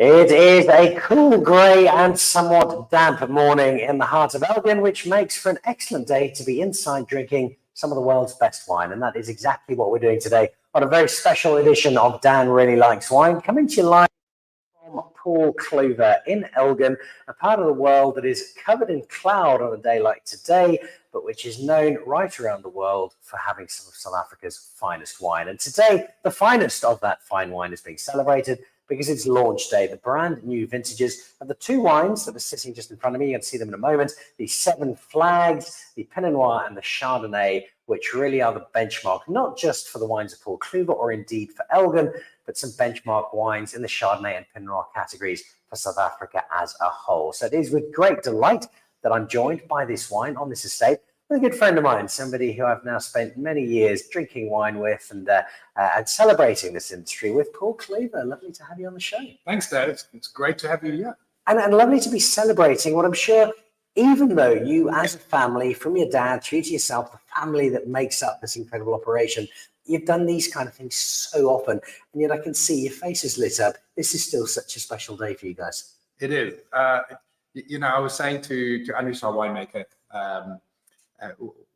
It is a cool, grey and somewhat damp morning in the heart of Elgin, which makes for an excellent day to be inside drinking some of the world's best wine. And that is exactly what we're doing today on a very special edition of Dan Really Likes Wine, coming to you live from Paul Clüver in Elgin, a part of the world that is covered in cloud on a day like today, but which is known right around the world for having some of South Africa's finest wine. And today, the finest of that fine wine is being celebrated because it's launch day. The brand new vintages of the two wines that are sitting just in front of me, you can see them in a moment, the Seven Flags, the Pinot Noir and the Chardonnay, which really are the benchmark, not just for the wines of Paul Clüver or indeed for Elgin, but some benchmark wines in the Chardonnay and Pinot Noir categories for South Africa as a whole. So it is with great delight that I'm joined by this wine on this estate with a good friend of mine, somebody who I've now spent many years drinking wine with and celebrating this industry with, Paul Clüver. Lovely to have you on the show. Thanks, Dad. It's great to have you here. And lovely to be celebrating what I'm sure, even though you as a family, from your dad through to yourself, the family that makes up this incredible operation, you've done these kind of things so often, and yet I can see your faces lit up. This is still such a special day for you guys. It is. I was saying to Andries, our winemaker,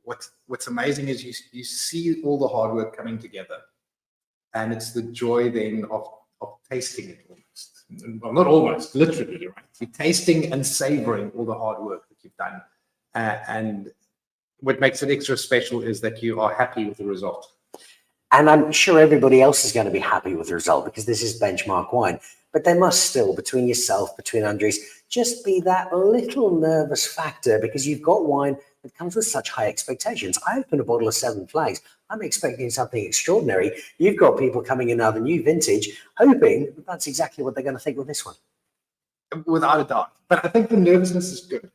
what's amazing is you see all the hard work coming together, and it's the joy then of tasting it almost. Well, not almost, literally, right? You're tasting and savoring all the hard work that you've done, and what makes it extra special is that you are happy with the result. And I'm sure everybody else is going to be happy with the result because this is benchmark wine. But there must still, between yourself, between Andries, just be that little nervous factor because you've got wine that comes with such high expectations. I opened a bottle of Seven Flags. I'm expecting something extraordinary. You've got people coming in now, the new vintage, hoping that's exactly what they're going to think with this one. Without a doubt. But I think the nervousness is good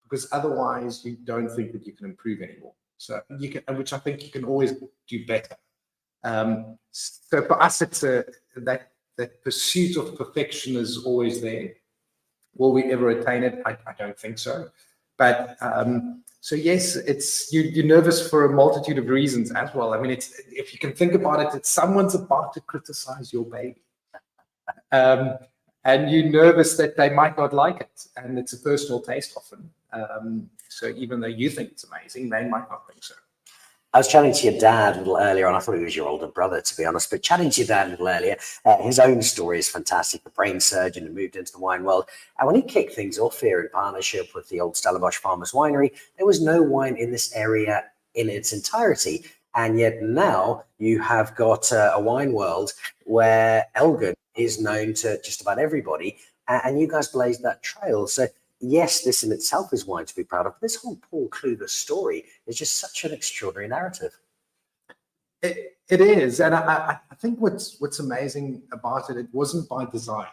because otherwise you don't think that you can improve anymore. So you can, which I think you can always do better. So for us, it's that pursuit of perfection is always there. Will we ever attain it? I don't think so. But so yes, you're nervous for a multitude of reasons as well. I mean, if you can think about it, someone's about to criticize your baby, and you're nervous that they might not like it, and it's a personal taste often. So even though you think it's amazing, they might not think so. I was chatting to your dad a little earlier, and I thought he was your older brother, to be honest, but chatting to your dad a little earlier, his own story is fantastic. The brain surgeon who moved into the wine world. And when he kicked things off here in partnership with the old Stellenbosch Farmers Winery, there was no wine in this area in its entirety. And yet now you have got a wine world where Elgin is known to just about everybody, and you guys blazed that trail. So yes, this in itself is wine to be proud of. This whole Paul Clüver story is just such an extraordinary narrative. It is, and I think what's amazing about it wasn't by design.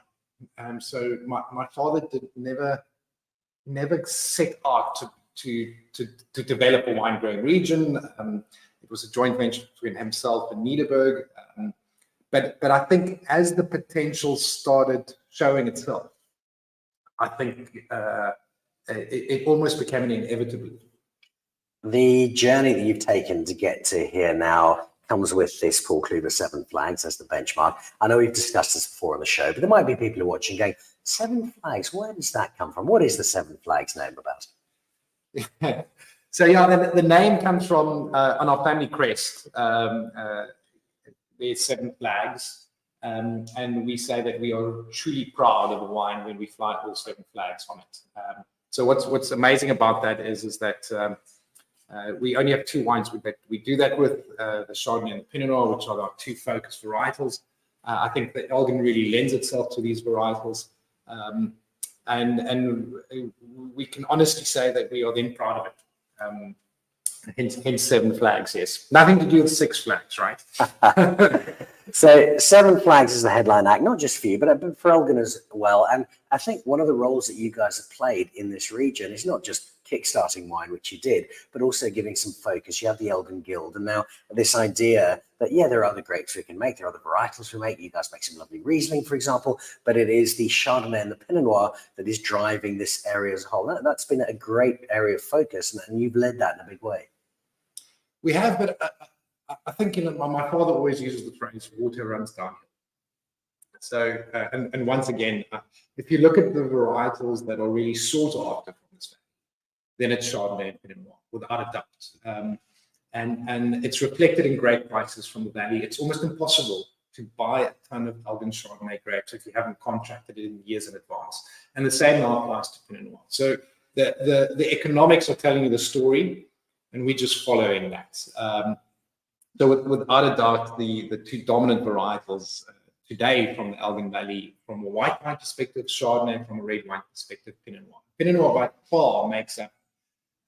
So my father never set out to develop a wine growing region. It was a joint venture between himself and Joubert. But I think as the potential started showing itself, I think it almost became an inevitability. The journey that you've taken to get to here now comes with this Paul Clüver Seven Flags as the benchmark. I know we've discussed this before on the show, but there might be people who are watching going, Seven Flags, where does that come from? What is the Seven Flags name about? So yeah, the name comes from on our family crest. There's seven flags. And we say that we are truly proud of the wine when we fly all seven flags on it. So what's amazing about that is that we only have two wines that we do that with, the Chardonnay and the Pinot Noir, which are our two focus varietals. I think that Elgin really lends itself to these varietals. And we can honestly say that we are then proud of it. Hence Seven Flags, yes. Nothing to do with Six Flags, right? So Seven Flags is the headline act, not just for you, but for Elgin as well. And I think one of the roles that you guys have played in this region is not just kickstarting wine, which you did, but also giving some focus. You have the Elgin Guild, and now this idea that, yeah, there are other grapes we can make, there are other varietals we make. You guys make some lovely Riesling, for example, but it is the Chardonnay and the Pinot Noir that is driving this area as a whole. That's been a great area of focus, and you've led that in a big way. We have, but I think my father always uses the phrase "water runs downhill," So, and once again, if you look at the varietals that are really sought after from this valley, then it's Chardonnay and Pinot Noir, without a doubt. And it's reflected in grape prices from the valley. It's almost impossible to buy a ton of Elgin Chardonnay grapes if you haven't contracted it in years in advance. And the same now applies to Pinot Noir. So the economics are telling you the story, and we're just following that. So without a doubt, the two dominant varietals today from the Elgin Valley, from a white wine perspective, Chardonnay; from a red wine perspective, Pinot Noir. Pinot Noir by far makes up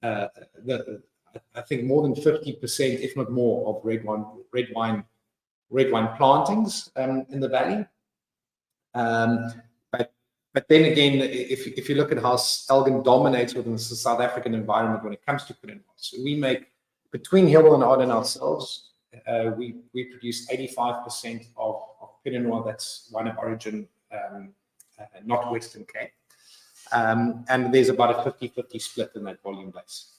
I think more than 50%, if not more, of red wine plantings in the valley. But then again, if you look at how Elgin dominates within the South African environment when it comes to Pinot Noir, so we make, between Hill and Arden ourselves, we produce 85% of Pinot Noir that's wine of origin, not Western Cape. And there's about a 50-50 split in that volume base.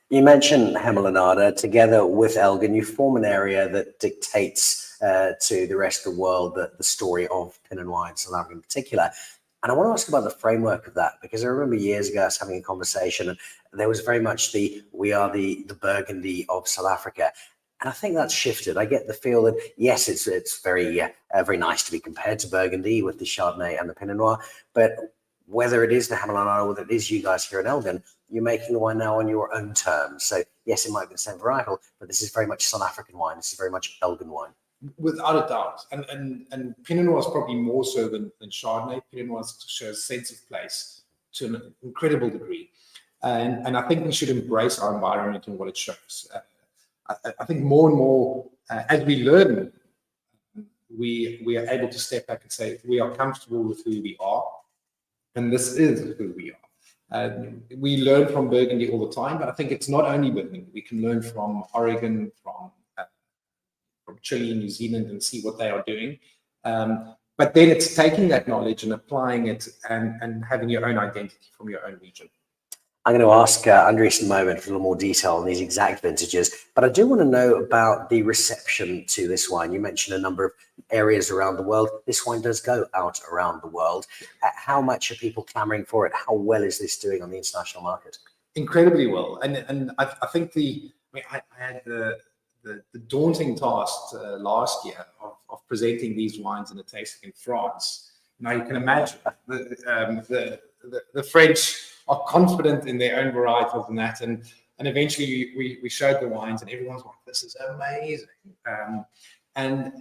You mentioned Hemel and Arden. Together with Elgin, you form an area that dictates to the rest of the world the story of Pinot Noir in South Africa in particular. And I want to ask about the framework of that, because I remember years ago us having a conversation, and there was very much we are the Burgundy of South Africa. And I think that's shifted. I get the feel that, yes, it's very nice to be compared to Burgundy with the Chardonnay and the Pinot Noir, but whether it is the Hemel and Arden or whether it is you guys here in Elgin, you're making the wine now on your own terms. So yes, it might be the same varietal, but this is very much South African wine. This is very much Elgin wine. Without a doubt. And Pinot Noir is probably more so than Chardonnay. Pinot Noir shows sense of place to an incredible degree. And I think we should embrace our environment and what it shows. I think more and more, as we learn, we are able to step back and say, we are comfortable with who we are. And this is who we are. We learn from Burgundy all the time, but I think it's not only Burgundy. We can learn from Oregon, from Chile, New Zealand, and see what they are doing. But then it's taking that knowledge and applying it and having your own identity from your own region. I'm going to ask Andries in a moment for a little more detail on these exact vintages, but I do want to know about the reception to this wine. You mentioned a number of areas around the world. This wine does go out around the world. How much are people clamoring for it? How well is this doing on the international market? Incredibly well. And I think I had the daunting task last year of presenting these wines in a tasting in France. Now you can imagine the French are confident in their own varietals and that, and eventually we showed the wines and everyone's like, this is amazing. And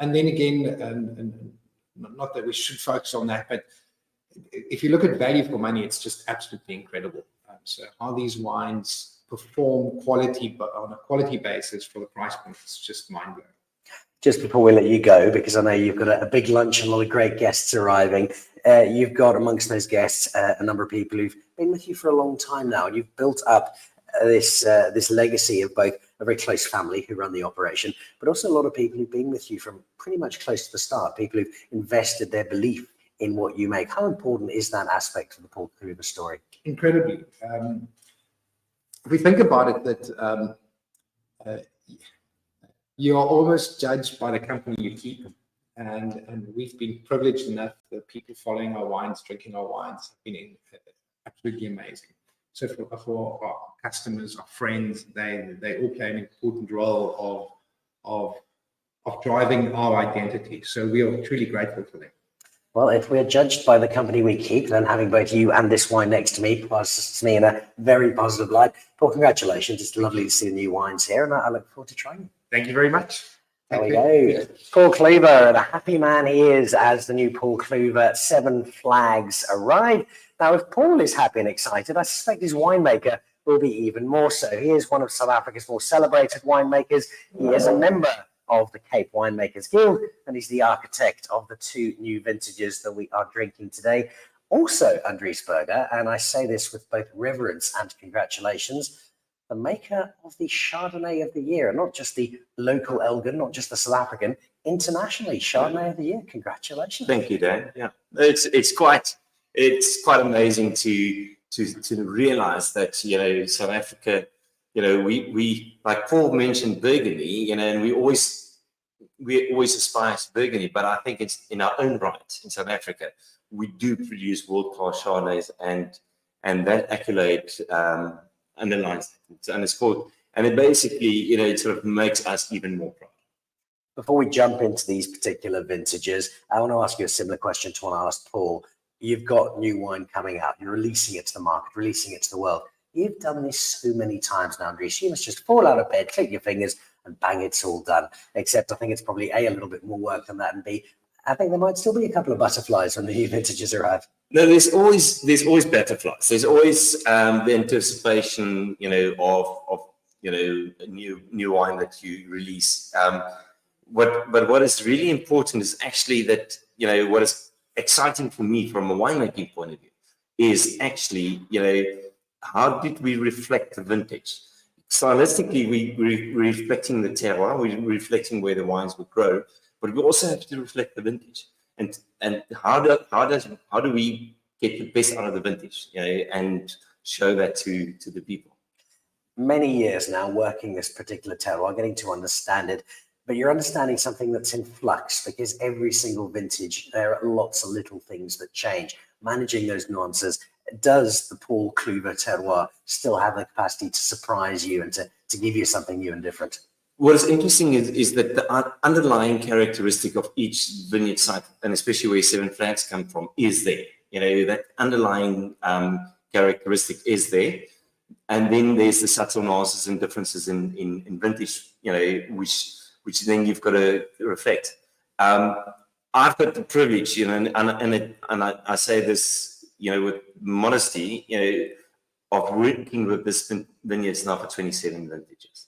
then again, and not that we should focus on that, but if you look at value for money, it's just absolutely incredible. So how these wines perform quality, but on a quality basis for the price point, it's just mind-blowing. Just before we let you go, because I know you've got a big lunch and a lot of great guests arriving, you've got amongst those guests a number of people who've been with you for a long time now, and you've built up this legacy of both a very close family who run the operation, but also a lot of people who've been with you from pretty much close to the start, people who've invested their belief in what you make. How important is that aspect of the Paul Clüver story? Incredibly. If we think about it, that you are almost judged by the company you keep, and we've been privileged enough that people following our wines, drinking our wines, have been absolutely amazing. So for our customers, our friends, they all play an important role of driving our identity. So we are truly grateful for them. Well, if we're judged by the company we keep, then having both you and this wine next to me puts me in a very positive light. Paul, congratulations. It's lovely to see the new wines here, and I look forward to trying them. Thank you very much. There we go. Paul Clüver, the happy man he is as the new Paul Clüver Seven Flags arrive. Now, if Paul is happy and excited, I suspect his winemaker will be even more so. He is one of South Africa's more celebrated winemakers. He is a member of the Cape Winemakers Guild, and he's the architect of the two new vintages that we are drinking today. Also, Andries Burger, and I say this with both reverence and congratulations, the maker of the Chardonnay of the Year, not just the local Elgin, not just the South African, internationally Chardonnay of the Year. Congratulations! Thank you, Dan. Yeah, it's quite amazing to realize that South Africa. We like Paul mentioned Burgundy, and we always we always aspire to Burgundy, but I think it's in our own right in South Africa. We do produce world-class Chardonnays, and that accolade underlines it, and it's called, and it basically, it sort of makes us even more proud. Before we jump into these particular vintages, I want to ask you a similar question to one I asked Paul. You've got new wine coming out. You're releasing it to the market, releasing it to the world. You've done this so many times now, Andries. You must just fall out of bed, click your fingers, and bang, it's all done. Except I think it's probably A, a little bit more work than that, and B, I think there might still be a couple of butterflies when the new vintages arrive. No, there's always butterflies. There's always the anticipation, of new wine that you release. But what is really important is actually that, what is exciting for me from a winemaking point of view is actually, how did we reflect the vintage? Stylistically, we're reflecting the terroir, we're reflecting where the wines will grow, but we also have to reflect the vintage. And how do we get the best out of the vintage, and show that to the people? Many years now working this particular terroir, getting to understand it, but you're understanding something that's in flux, because every single vintage, there are lots of little things that change. Managing those nuances, does the Paul Clüver terroir still have the capacity to surprise you and to give you something new and different? What is interesting is that the underlying characteristic of each vineyard site, and especially where Seven Flags come from, is there. That underlying characteristic is there. And then there's the subtle nuances and differences in vintage, which then you've got to reflect. I've got the privilege, and I say this, with modesty, of working with this vineyards now for 27 vintages.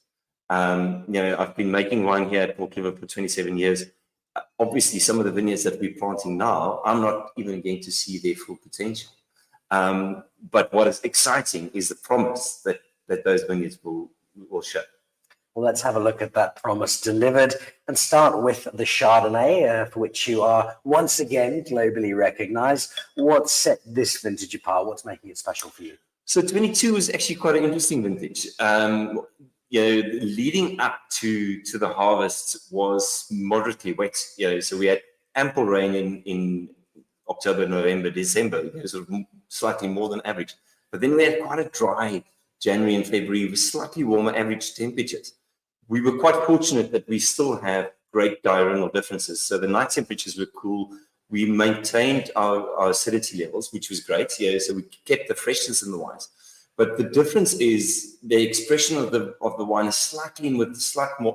I've been making wine here at Paul Clüver for 27 years. Obviously, some of the vineyards that we're planting now, I'm not even going to see their full potential. But what is exciting is the promise that those vineyards will show. Well, let's have a look at that promise delivered and start with the Chardonnay, for which you are once again globally recognized. What set this vintage apart? What's making it special for you? So 22 is actually quite an interesting vintage. Leading up to the harvest was moderately wet. So we had ample rain in October, November, December. It was slightly more than average. But then we had quite a dry January and February with slightly warmer average temperatures. We were quite fortunate that we still have great diurnal differences. So the night temperatures were cool. We maintained our acidity levels, which was great. So we kept the freshness in the wines. But the difference is the expression of the wine is slightly more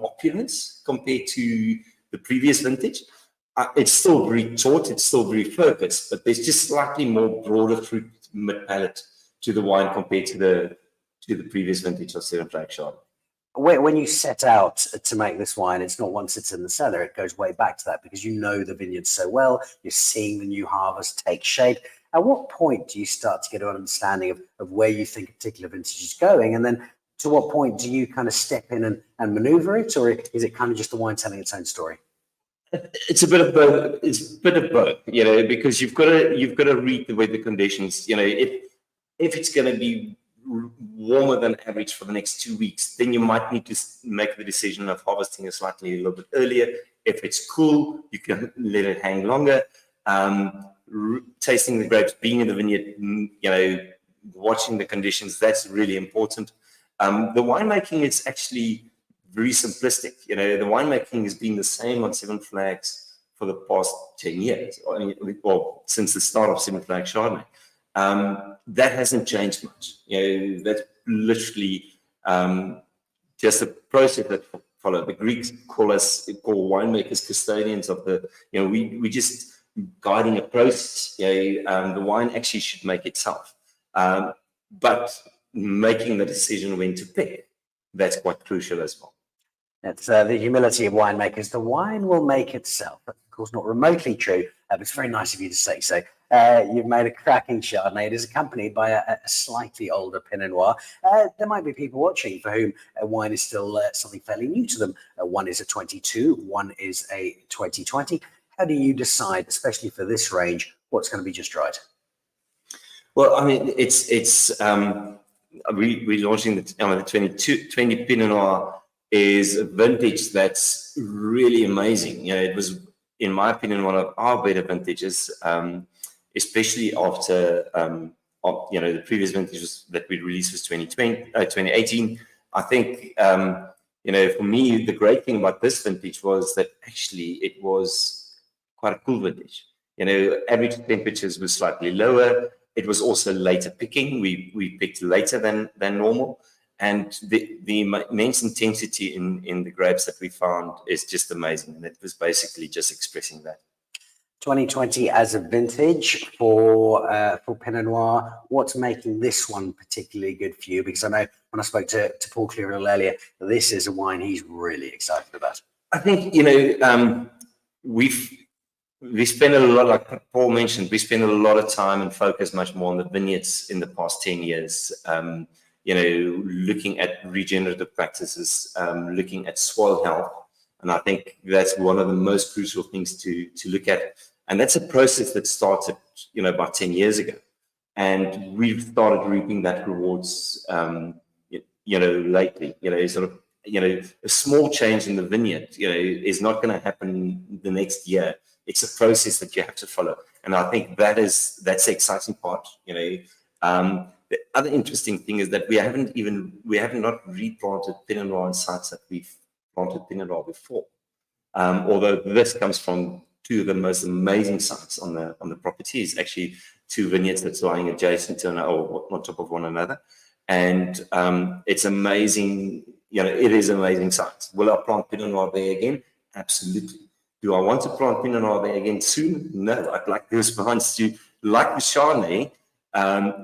opulence compared to the previous vintage. It's still very taut, it's still very focused, but there's just slightly more broader fruit mid-palate to the wine compared to the previous vintage of Seven Flags Chardonnay. When you set out to make this wine, it's not once it's in the cellar, it goes way back to that, because you know the vineyard so well, you're seeing the new harvest take shape. At what point do you start to get an understanding of where you think a particular vintage is going? And then to what point do you kind of step in and maneuver it, or is it kind of just the wine telling its own story? It's a bit of both. It's a bit of both, because you've got to read the weather conditions. If it's going to be warmer than average for the next 2 weeks, then you might need to make the decision of harvesting a little bit earlier. If it's cool, you can let it hang longer. Tasting the grapes, being in the vineyard, watching the conditions, that's really important. The winemaking is actually very simplistic. The winemaking has been the same on Seven Flags for the past 10 years, or since the start of Seven Flags Chardonnay. That hasn't changed much. That's literally just a process that follow. The Greeks call winemakers custodians of the, we just guiding a process. The wine actually should make itself. But making the decision when to pick, that's quite crucial as well. It's the humility of winemakers. The wine will make itself. That's, of course, not remotely true, but it's very nice of you to say so. You've made a cracking Chardonnay. It is accompanied by a slightly older Pinot Noir. There might be people watching for whom wine is still something fairly new to them. One is a 22, one is a 2020. How do you decide, especially for this range, what's going to be just right? Well, I mean, we're launching the 20 Pinot Noir is a vintage that's really amazing. You know, it was, in my opinion, one of our better vintages, especially after, you know, the previous vintage that we released was 2018. I think, you know, for me, the great thing about this vintage was that actually it was quite a cool vintage. You know, average temperatures were slightly lower. It was also later picking. We picked later than normal. And the immense intensity in the grapes that we found is just amazing. And it was basically just expressing that. 2020 as a vintage for Pinot Noir. What's making this one particularly good for you? Because I know when I spoke to Paul Clüver a little earlier, this is a wine he's really excited about. I think, you know, we spend a lot, like Paul mentioned, we spend a lot of time and focus much more on the vineyards in the past 10 years. You know, looking at regenerative practices, looking at soil health. And I think that's one of the most crucial things to look at. And that's a process that started, you know, about 10 years ago. And we've started reaping that rewards, you know, lately. You know, sort of, you know, a small change in the vineyard, you know, is not going to happen the next year. It's a process that you have to follow. And I think that's the exciting part, you know. The other interesting thing is that we have not replanted Pinot Noir on sites that we've planted Pinot Noir before. Although this comes from two of the most amazing sites on the properties, actually two vineyards that's lying adjacent to or on top of one another. And it's amazing, you know, it is amazing sites. Will I plant Pinot Noir there again? Absolutely. Do I want to plant Pinot Noir there again soon? No, I'd like the response to, like the Chardonnay,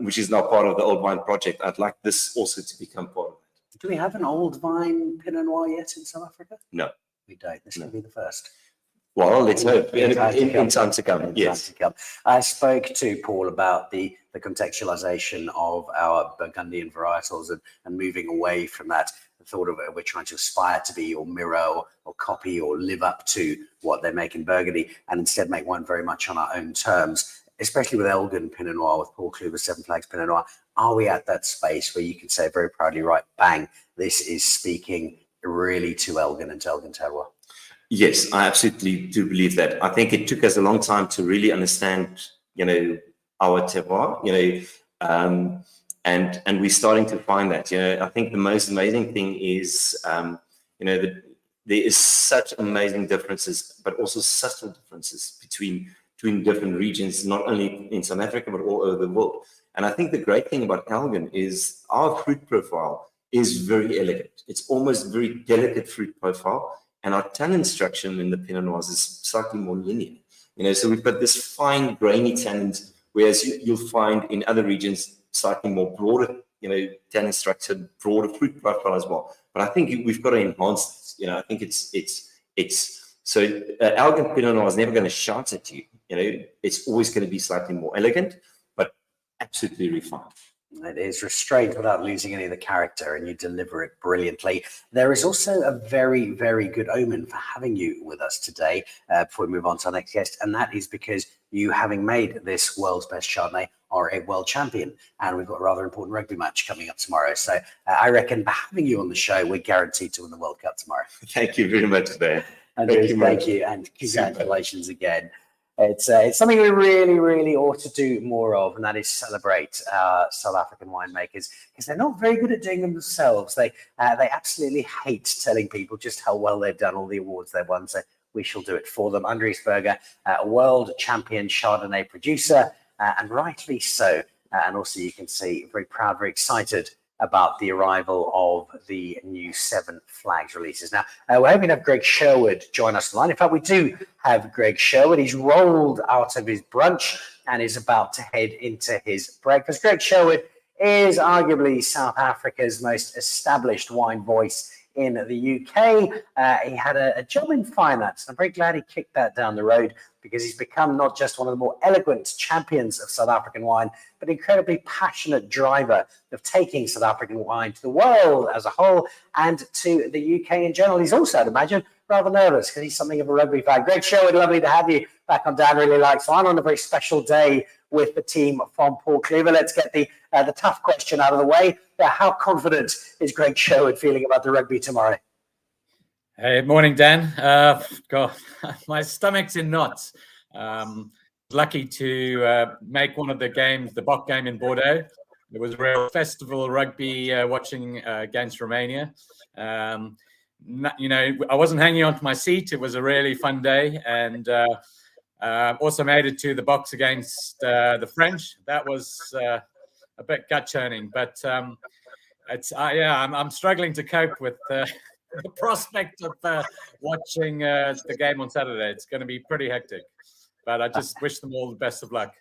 which is now part of the Old Wine Project. I'd like this also to become part of it. Do we have an old vine Pinot Noir yet in South Africa? No. We don't. This will be the first. Well, let's hope in time to come. Yes. I spoke to Paul about the contextualization of our Burgundian varietals and moving away from that. The thought of it, we're trying to aspire to be or mirror or copy or live up to what they make in Burgundy and instead make wine very much on our own terms, especially with Elgin Pinot Noir, with Paul Clüver Seven Flags Pinot Noir. Are we at that space where you can say very proudly, right, bang, this is speaking really to Elgin and to Elgin terroir? Yes, I absolutely do believe that. I think it took us a long time to really understand, you know, our terroir, you know, and we're starting to find that. You know, I think the most amazing thing is, you know, that there is such amazing differences, but also subtle differences between different regions, not only in South Africa, but all over the world. And I think the great thing about Elgin is our fruit profile is very elegant. It's almost very delicate fruit profile. And our tannin structure in the Pinot Noirs is slightly more linear. You know, so we've got this fine grainy tannins, whereas you'll find in other regions slightly more broader, you know, tannin structure, broader fruit profile as well. But I think we've got to enhance this. You know, I think it's so Elgin Pinot Noir is never going to shout at you. You know, it's always going to be slightly more elegant, but absolutely refined. It is restrained without losing any of the character, and you deliver it brilliantly. There is also a very, very good omen for having you with us today before we move on to our next guest, and that is because you, having made this world's best Chardonnay, are a world champion, and we've got a rather important rugby match coming up tomorrow. So I reckon by having you on the show, we're guaranteed to win the World Cup tomorrow. Thank you very much, Dan. Thank you, and congratulations again. It's something we really, really ought to do more of, and that is celebrate South African winemakers, because they're not very good at doing them themselves. They absolutely hate telling people just how well they've done, all the awards they've won. So we shall do it for them. Andries Burger, a world champion Chardonnay producer, and rightly so. And also you can see very proud, very excited about the arrival of the new Seven Flags releases. Now, we're hoping to have Greg Sherwood join us online. In fact, we do have Greg Sherwood. He's rolled out of his brunch and is about to head into his breakfast. Greg Sherwood is arguably South Africa's most established wine voice in the UK. He had a job in finance. I'm very glad he kicked that down the road, because he's become not just one of the more eloquent champions of South African wine, but an incredibly passionate driver of taking South African wine to the world as a whole and to the UK in general. He's also, I'd imagine, rather nervous because he's something of a rugby fan. Greg Sherwood, lovely to have you back on Dan Really Likes Wine on a very special day with the team from Paul Clüver. Let's get the tough question out of the way. How confident is Greg Sherwood feeling about the rugby tomorrow? Hey, morning, Dan. God, my stomach's in knots. Lucky to make one of the games, the Bok game in Bordeaux. It was a real festival rugby watching against Romania. I wasn't hanging on to my seat. It was a really fun day, and also made it to the box against the French. That was a bit gut churning, but I'm struggling to cope with the prospect of watching the game on Saturday. It's going to be pretty hectic, but I just wish them all the best of luck.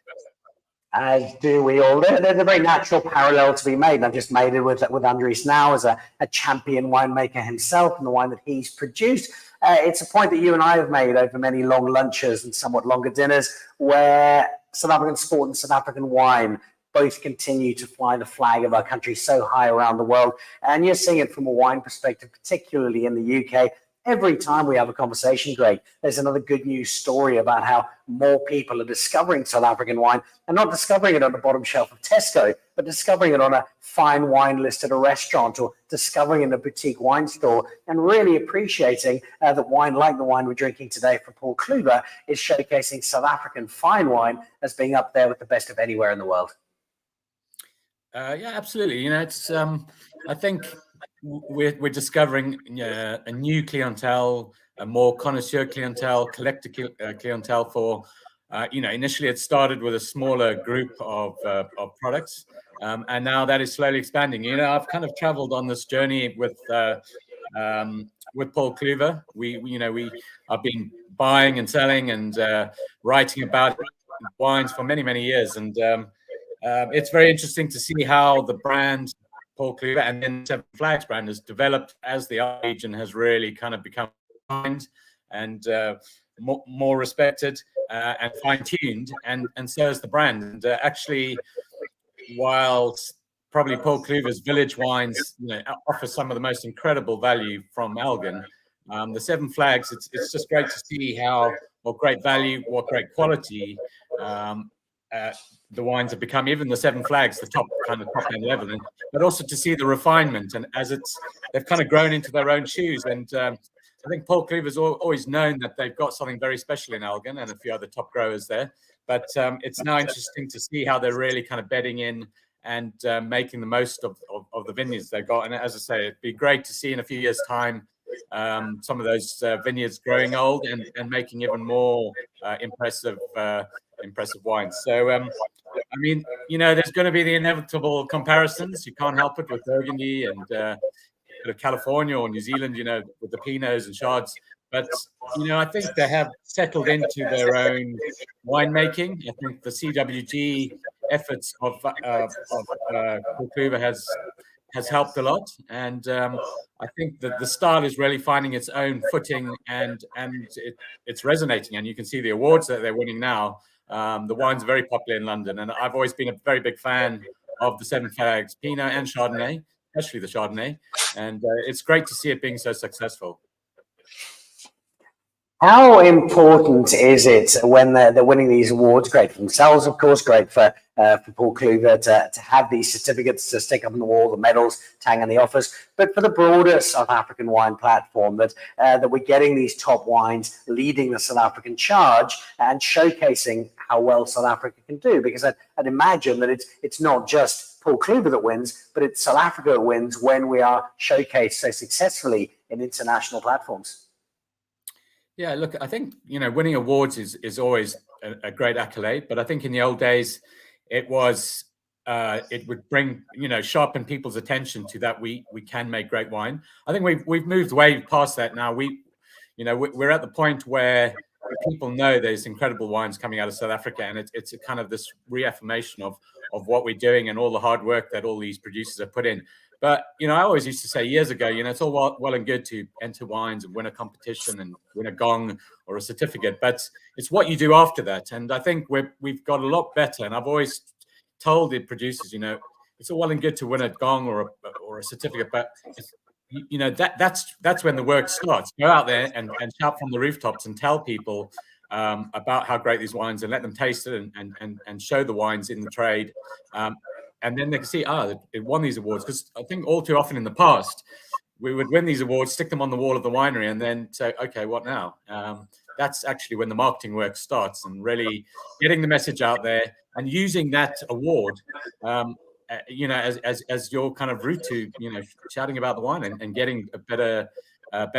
As do we all. There's a very natural parallel to be made, and I've just made it with Andries now as a champion winemaker himself and the wine that he's produced. It's a point that you and I have made over many long lunches and somewhat longer dinners, where South African sport and South African wine both continue to fly the flag of our country so high around the world. And you're seeing it from a wine perspective, particularly in the UK. Every time we have a conversation, Greg, there's another good news story about how more people are discovering South African wine, and not discovering it on the bottom shelf of Tesco, but discovering it on a fine wine list at a restaurant, or discovering it in a boutique wine store, and really appreciating that wine, like the wine we're drinking today from Paul Clüver, is showcasing South African fine wine as being up there with the best of anywhere in the world. Yeah, absolutely. It's I think we're discovering a new clientele, a more connoisseur clientele, collector clientele for, initially it started with a smaller group of products, and now that is slowly expanding. I've kind of traveled on this journey with Paul Clüver. I've been buying and selling and writing about wines for many, many years, and it's very interesting to see how the brand Paul Clüver and then Seven Flags brand has developed as the region has really kind of become refined and more respected and fine-tuned, and so is the brand. And actually, while probably Paul Clüver's village wines offer some of the most incredible value from Elgin, the Seven Flags, it's just great to see what great value, what great quality the wines have become, even the Seven Flags, the top end level, but also to see the refinement, and as they've kind of grown into their own shoes. And I think Paul Clüver's always known that they've got something very special in Elgin and a few other top growers there. But it's now interesting to see how they're really kind of bedding in and making the most of the vineyards they've got. And as I say, it'd be great to see in a few years' time some of those vineyards growing old and making even more impressive wines. So there's going to be the inevitable comparisons. You can't help it with Burgundy and California or New Zealand, with the Pinots and Chards. But I think they have settled into their own winemaking. I think the CWG efforts of Paul Clüver has helped a lot, and I think that the style is really finding its own footing, and it's resonating. And you can see the awards that they're winning now. The wine's very popular in London, and I've always been a very big fan of the Seven Flags Pinot and Chardonnay, especially the Chardonnay, and it's great to see it being so successful. How important is it when they're winning these awards? Great for themselves, of course, great for Paul Clüver to have these certificates to stick up on the wall, the medals, tang and the offers, but for the broader South African wine platform, that we're getting these top wines leading the South African charge and showcasing how well South Africa can do. Because I'd imagine that it's not just Paul Clüver that wins, but it's South Africa that wins when we are showcased so successfully in international platforms. Yeah, look, I think, winning awards is always a great accolade, but I think in the old days, it would bring, sharpen people's attention to that we can make great wine. I think we've moved way past that now. We're at the point where people know there's incredible wines coming out of South Africa, and it's a kind of this reaffirmation of what we're doing and all the hard work that all these producers have put in. But, I always used to say years ago, it's all well and good to enter wines and win a competition and win a gong or a certificate, but it's what you do after that. And I think we've got a lot better. And I've always told the producers, it's all well and good to win a gong or a certificate, but that's when the work starts. Go out there and shout from the rooftops and tell people about how great these wines, and let them taste it and show the wines in the trade. And then they can see, it won these awards. Because I think all too often in the past, we would win these awards, stick them on the wall of the winery, and then say, okay, what now? That's actually when the marketing work starts, and really getting the message out there and using that award, as your kind of route to, shouting about the wine and getting a better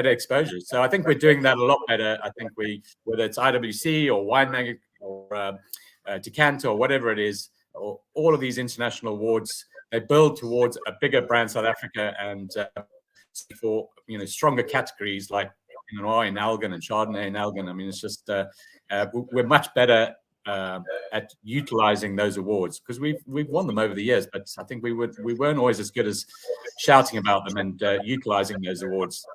exposure. So I think we're doing that a lot better. I think whether it's IWC or winemaker or Decanter or whatever it is, or all of these international awards, they build towards a bigger brand, South Africa, and for stronger categories like Pinot Noir in Elgin and Chardonnay in Elgin. I mean, it's just we're much better at utilizing those awards, because we've won them over the years, but I think we weren't always as good as shouting about them and utilizing those awards.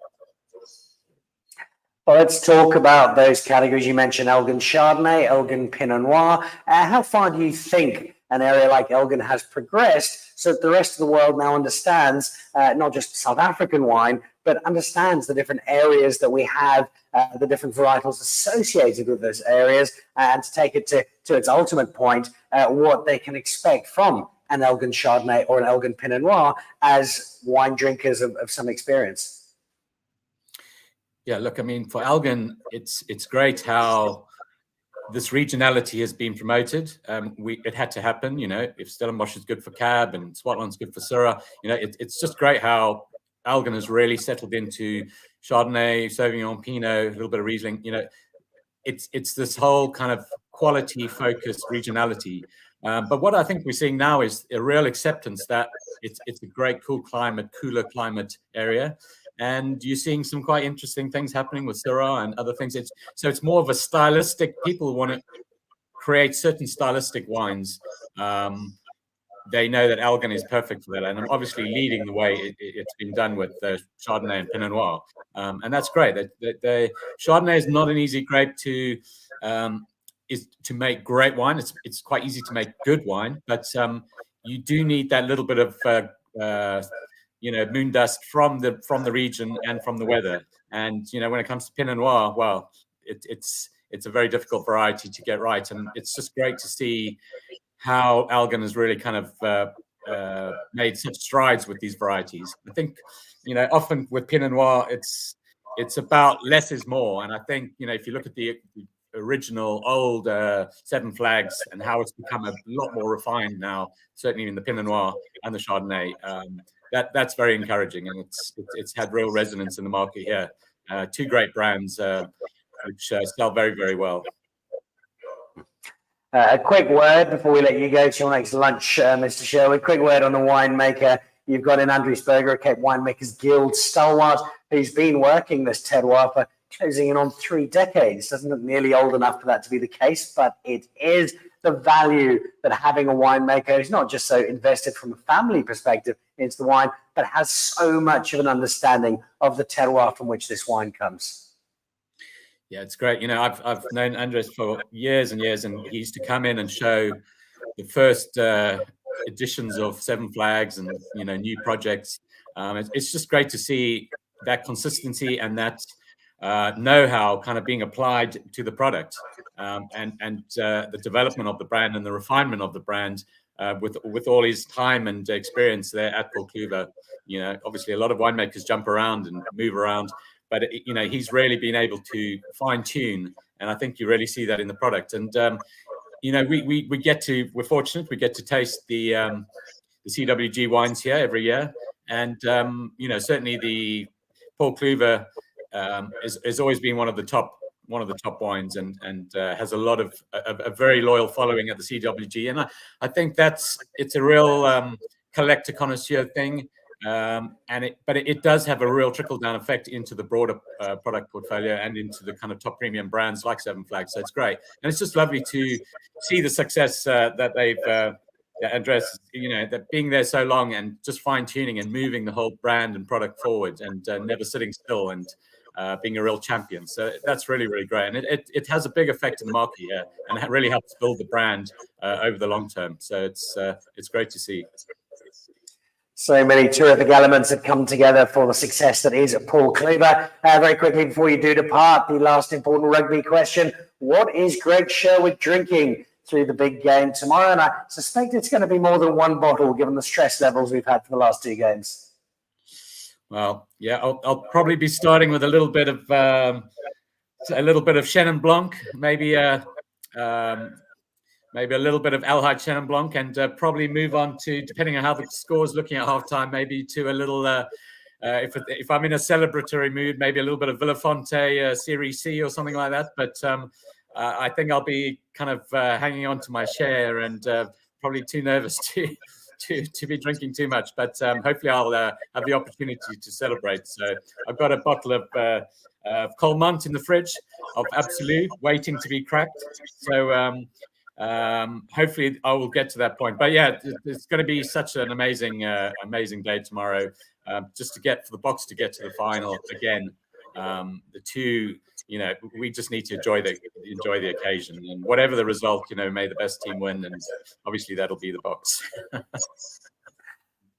Well, let's talk about those categories. You mentioned Elgin Chardonnay, Elgin Pinot Noir. How far do you think an area like Elgin has progressed so that the rest of the world now understands not just South African wine, but understands the different areas that we have, the different varietals associated with those areas, and to take it to its ultimate point, what they can expect from an Elgin Chardonnay or an Elgin Pinot Noir as wine drinkers of some experience? Yeah, look, I mean, for Elgin, it's great how this regionality has been promoted. It had to happen, if Stellenbosch is good for Cab and Swartland's good for Syrah, it's just great how Elgin has really settled into Chardonnay, Sauvignon, Pinot, a little bit of Riesling. It's this whole kind of quality-focused regionality. But what I think we're seeing now is a real acceptance that it's a great cooler climate area. And you're seeing some quite interesting things happening with Syrah and other things. So it's more of a stylistic. People want to create certain stylistic wines. They know that Elgin is perfect for that, and I'm obviously leading the way. It's been done with Chardonnay and Pinot Noir, and that's great. The Chardonnay is not an easy grape to make great wine. It's quite easy to make good wine, but you do need that little bit of moon dust from the region and from the weather. And when it comes to Pinot Noir, well, it's a very difficult variety to get right, and it's just great to see how Elgin has really kind of made such strides with these varieties. I think often with Pinot Noir, it's about less is more, and I think if you look at the original old Seven Flags and how it's become a lot more refined now, certainly in the Pinot Noir and the Chardonnay. That's very encouraging, and it's had real resonance in the market here. Two great brands which sell very, very well. A quick word before we let you go to your next lunch, Mr. Sherwood. Quick word on the winemaker. You've got in Andries Burger, a Cape Winemakers Guild stalwart, who's been working this terroir for closing in on 3 decades. Doesn't look nearly old enough for that to be the case, but it is the value that having a winemaker who's not just so invested from a family perspective into the wine, but has so much of an understanding of the terroir from which this wine comes. Yeah, it's great. I've known Andries for years and years, and he used to come in and show the first editions of Seven Flags and new projects. It's just great to see that consistency and that know-how kind of being applied to the product, and the development of the brand and the refinement of the brand with all his time and experience there at Paul Clüver. Obviously a lot of winemakers jump around and move around, but he's really been able to fine tune, and I think you really see that in the product. And we're fortunate we get to taste the CWG wines here every year, and certainly the Paul Clüver has always been one of the top wines, and has a lot of a very loyal following at the CWG, and I think it's a real collector connoisseur thing. But it does have a real trickle down effect into the broader product portfolio and into the kind of top premium brands like Seven Flags. So it's great, and it's just lovely to see the success that they've addressed. That being there so long and just fine tuning and moving the whole brand and product forward, and never sitting still, and being a real champion. So that's really, really great, and it has a big effect in the market here, and it really helps build the brand over the long term. So it's great to see. So many terrific elements that come together for the success that is Paul Clüver. Very quickly before you do depart, the last important rugby question. What is Greg Sherwood drinking through the big game tomorrow? And I suspect it's going to be more than one bottle, given the stress levels we've had for the last 2 games. Well, yeah, I'll probably be starting with a little bit of Chenin Blanc, maybe maybe a little bit of Alhide Chenin Blanc, and probably move on to, depending on how the score's looking at halftime, maybe to a little, if I'm in a celebratory mood, maybe a little bit of Villafante Series C or something like that. But I think I'll be kind of hanging on to my share and probably too nervous to be drinking too much. But hopefully I'll have the opportunity to celebrate. So I've got a bottle of Colmont in the fridge of Absolut waiting to be cracked. So hopefully I will get to that point. But yeah, it's going to be such an amazing day tomorrow. Just to get for the box to get to the final again. The two, we just need to enjoy the occasion, and whatever the result, may the best team win, and obviously that'll be the box.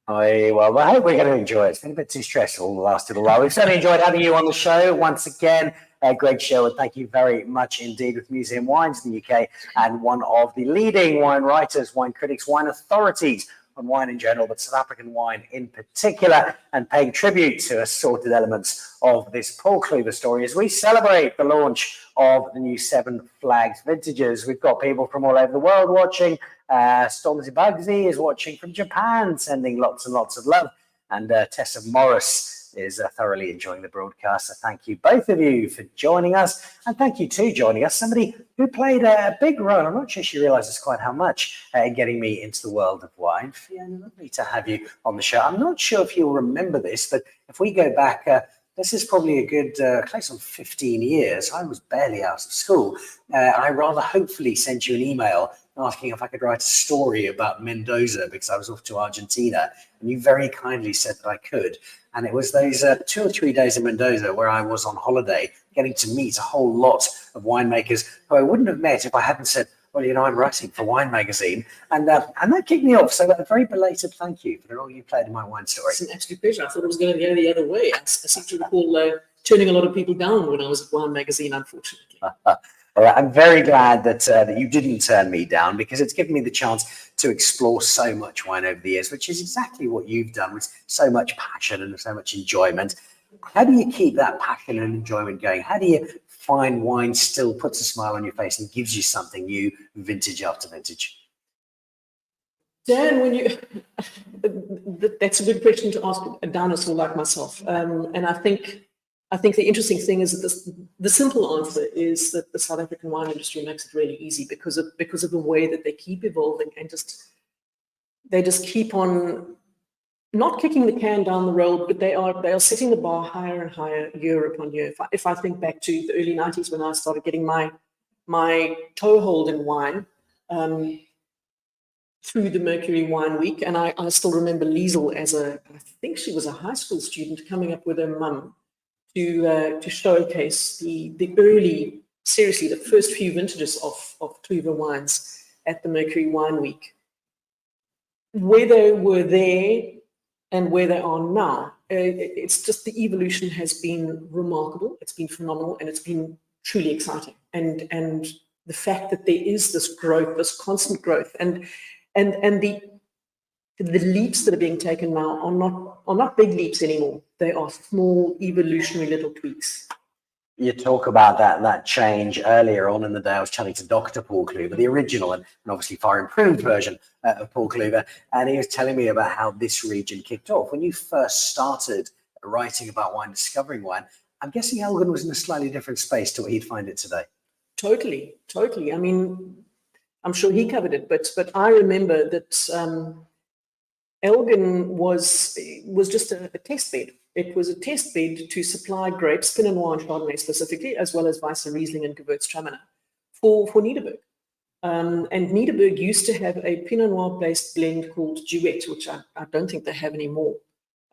Well, I hope we're going to enjoy it. It's been a bit too stressful the last little while. We've certainly enjoyed having you on the show once again. Greg Sherwood, thank you very much indeed, with Museum Wines in the UK and one of the leading wine writers, wine critics, wine authorities on wine in general, but South African wine in particular, and paying tribute to assorted elements of this Paul Clüver story as we celebrate the launch of the new Seven Flags vintages. We've got people from all over the world watching. Stormzy Bugsy is watching from Japan, sending lots and lots of love. And Tessa Morris is thoroughly enjoying the broadcast. So thank you, both of you, for joining us. And thank you, too, joining us, somebody who played a big role. I'm not sure she realizes quite how much in getting me into the world of wine. Fiona, lovely to have you on the show. I'm not sure if you'll remember this, but if we go back, this is probably a good close on 15 years. I was barely out of school. I rather hopefully sent you an email asking if I could write a story about Mendoza because I was off to Argentina, and you very kindly said that I could. And it was those 2 or 3 days in Mendoza where I was on holiday, getting to meet a whole lot of winemakers who I wouldn't have met if I hadn't said, well, I'm writing for Wine Magazine. And that kicked me off. So a very belated thank you for the role you played in my wine story. It's an absolute pleasure. I thought it was going to go the other way. I seem to recall turning a lot of people down when I was at Wine Magazine, unfortunately. All right, I'm very glad that you didn't turn me down, because it's given me the chance to explore so much wine over the years, which is exactly what you've done with so much passion and so much enjoyment. How do you keep that passion and enjoyment going? How do you find wine still puts a smile on your face and gives you something new, vintage after vintage? Dan, that's a good question to ask a dinosaur like myself. And I think the interesting thing is that the simple answer is that the South African wine industry makes it really easy because of the way that they keep evolving and they just keep on not kicking the can down the road, but they are setting the bar higher and higher year upon year. If I think back to the early 90s when I started getting my toehold in wine through the Mercury Wine Week, and I still remember Liesel I think she was a high school student coming up with her mum to showcase the early, seriously, the first few vintages of Clüver wines at the Mercury Wine Week. Where they were there and where they are now, it's just the evolution has been remarkable. It's been phenomenal, and it's been truly exciting. And the fact that there is this growth, this constant growth, and the leaps that are being taken now are not big leaps anymore. They are small, evolutionary little tweaks. You talk about that change earlier on in the day. I was chatting to Dr. Paul Clüver, the original and obviously far improved version of Paul Clüver, and he was telling me about how this region kicked off. When you first started writing about wine, discovering wine, I'm guessing Elgin was in a slightly different space to what he'd find it today. Totally. I mean, I'm sure he covered it, but I remember that Elgin was just a test bed. It was a test bed to supply grapes, Pinot Noir and Chardonnay specifically, as well as Weißer Riesling and Gewürztraminer for Niederberg. And Niederberg used to have a Pinot Noir-based blend called Joubert, which I don't think they have anymore,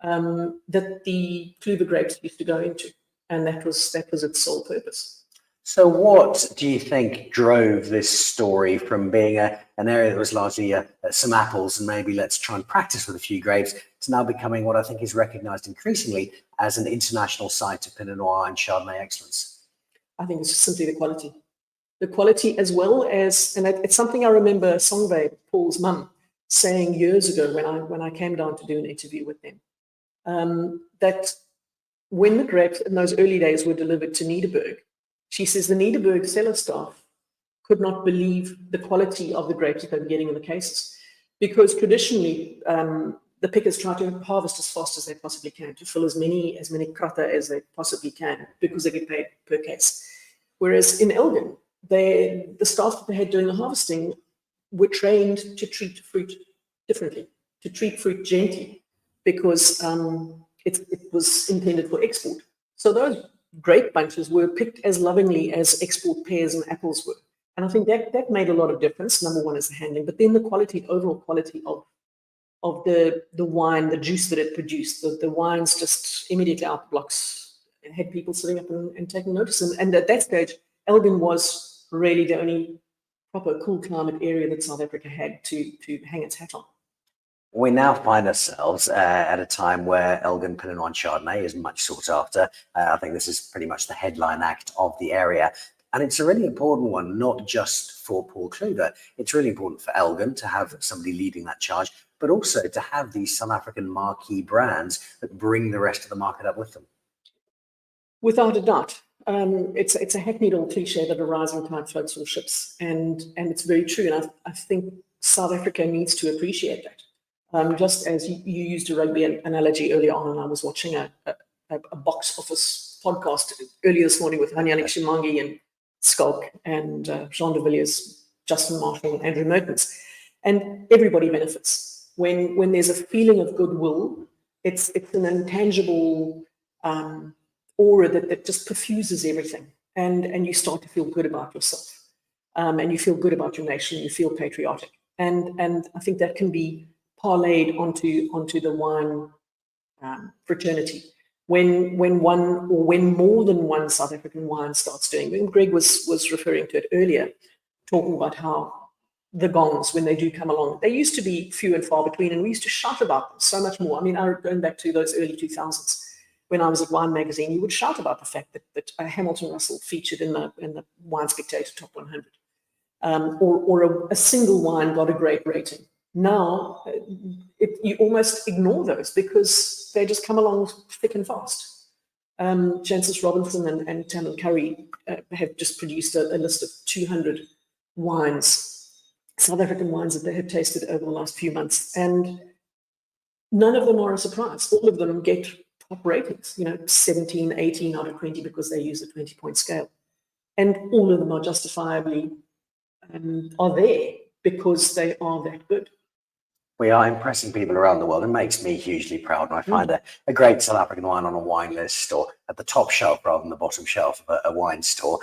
that the Clüver grapes used to go into, and that was its sole purpose. So what do you think drove this story from being an area that was largely some apples and maybe let's try and practice with a few grapes to now becoming what I think is recognized increasingly as an international site of Pinot Noir and Chardonnay excellence? I think it's just simply the quality. The quality, as well as, and it's something I remember Songve, Paul's mum, saying years ago when I came down to do an interview with them. that when the grapes in those early days were delivered to Nederburg, she says the Nederburg cellar staff could not believe the quality of the grapes that they were getting in the cases, because traditionally the pickers try to harvest as fast as they possibly can to fill as many kratten as they possibly can, because they get paid per case. Whereas in Elgin, the staff that they had doing the harvesting were trained to treat fruit differently, to treat fruit gently, because it was intended for export. So those grape bunches were picked as lovingly as export pears and apples were. And I think that made a lot of difference. Number one is the handling, but then the quality, overall quality of the wine, the juice that it produced, the wines just immediately out the blocks, had people sitting up and taking notice. And at that stage, Elgin was really the only proper cool climate area that South Africa had to hang its hat on. We now find ourselves at a time where Elgin Pinot Noir and Chardonnay is much sought after. I think this is pretty much the headline act of the area. And it's a really important one, not just for Paul Clüver. It's really important for Elgin to have somebody leading that charge, but also to have these South African marquee brands that bring the rest of the market up with them. Without a doubt. It's a hackneyed old cliche that a rising tide floats all ships. And it's very true. And I think South Africa needs to appreciate that. Just as you used a rugby analogy earlier on, and I was watching a box office podcast earlier this morning with Hanyalik Shimangi and Skulk and Jean de Villiers, Justin Marshall, and Andrew Mertens. And everybody benefits. When there's a feeling of goodwill, it's an intangible aura that just perfuses everything. And you start to feel good about yourself. And you feel good about your nation, you feel patriotic. And I think that can be parlayed onto the wine fraternity. When more than one South African wine starts doing, and Greg was referring to it earlier, talking about how the gongs, when they do come along, they used to be few and far between, and we used to shout about them so much more. I mean, going back to those early 2000s, when I was at Wine Magazine, you would shout about the fact that Hamilton Russell featured in the Wine Spectator Top 100, or a single wine got a great rating. Now, you almost ignore those because they just come along thick and fast. Jancis Robinson and Tamlin Curry have just produced a list of 200 wines, South African wines that they have tasted over the last few months. And none of them are a surprise. All of them get top ratings, 17, 18 out of 20 because they use a 20-point scale. And all of them are justifiably are there because they are that good. We are impressing people around the world. It makes me hugely proud when I find a great South African wine on a wine list or at the top shelf rather than the bottom shelf of a wine store,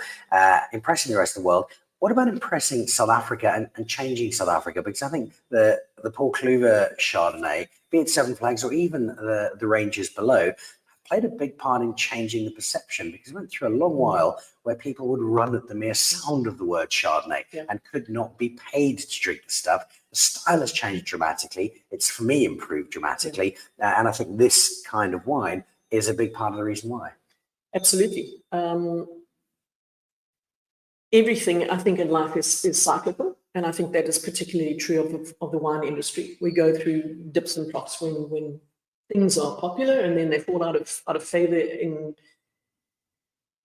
impressing the rest of the world. What about impressing South Africa and changing South Africa? Because I think the Paul Clüver Chardonnay, be it Seven Flags or even the ranges below, played a big part in changing the perception, because it went through a long while where people would run at the mere sound of the word Chardonnay and could not be paid to drink the stuff. The style has changed dramatically. It's, for me, improved dramatically. And I think this kind of wine is a big part of the reason why. Absolutely. Everything, I think, in life is cyclical. And I think that is particularly true of the wine industry. We go through dips and troughs when things are popular, and then they fall out of favor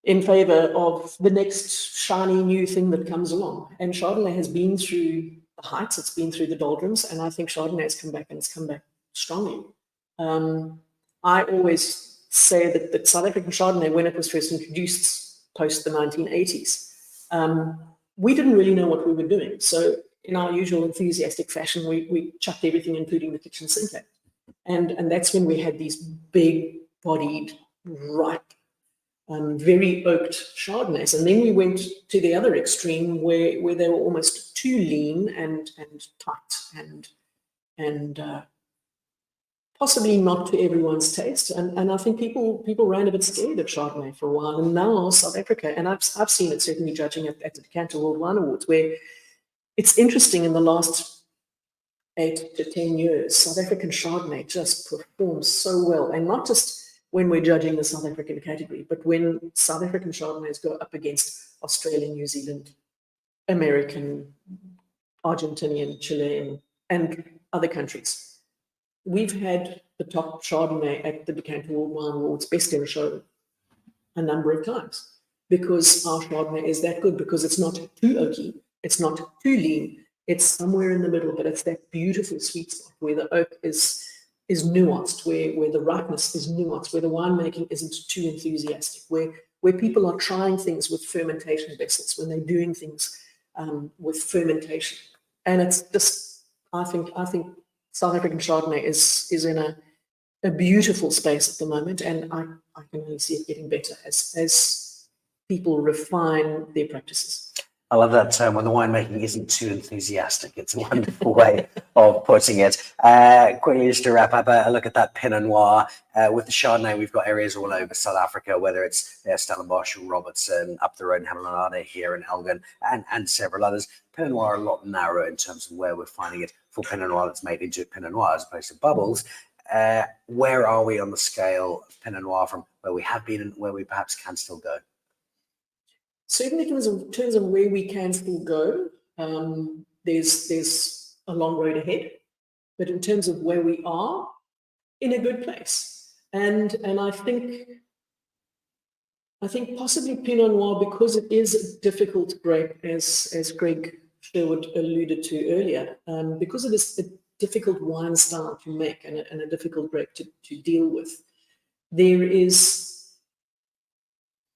in favor of the next shiny new thing that comes along. And Chardonnay has been through the heights, it's been through the doldrums, and I think Chardonnay has come back, and it's come back strongly. I always say that South African Chardonnay, when it was first introduced post the 1980s, we didn't really know what we were doing. So in our usual enthusiastic fashion, we chucked everything, including the kitchen sink at. And that's when we had these big-bodied, ripe, very oaked Chardonnays. And then we went to the other extreme where they were almost too lean and tight and possibly not to everyone's taste. And I think people ran a bit scared of Chardonnay for a while. And now South Africa, and I've seen it certainly judging at the Decanter World Wine Awards, where it's interesting in the last 8 to 10 years, South African Chardonnay just performs so well. And not just when we're judging the South African category, but when South African Chardonnays go up against Australian, New Zealand, American, Argentinian, Chilean, and other countries. We've had the top Chardonnay at the Decanter World Wine Awards Best Ever Show a number of times, because our Chardonnay is that good, because it's not too oaky, it's not too lean, it's somewhere in the middle, but it's that beautiful sweet spot where the oak is nuanced, where the ripeness is nuanced, where the winemaking isn't too enthusiastic, where people are trying things with fermentation vessels, when they're doing things with fermentation. And it's just, I think South African Chardonnay is in a beautiful space at the moment, and I can only see it getting better as people refine their practices. I love that term, when the winemaking isn't too enthusiastic. It's a wonderful way of putting it. Quickly, just to wrap up, a look at that Pinot Noir. With the Chardonnay, we've got areas all over South Africa, whether it's Stellenbosch or Robertson, up the road in Hamiltonade, here in Elgin, and several others. Pinot Noir a lot narrower in terms of where we're finding it for Pinot Noir that's made into Pinot Noir as opposed to bubbles. Where are we on the scale of Pinot Noir from where we have been and where we perhaps can still go? Certainly, in terms of where we can still go, there's a long road ahead. But in terms of where we are, in a good place. And I think possibly Pinot Noir, because it is a difficult grape, as Greg Sherwood alluded to earlier, because it is a difficult wine style to make and a difficult grape to deal with.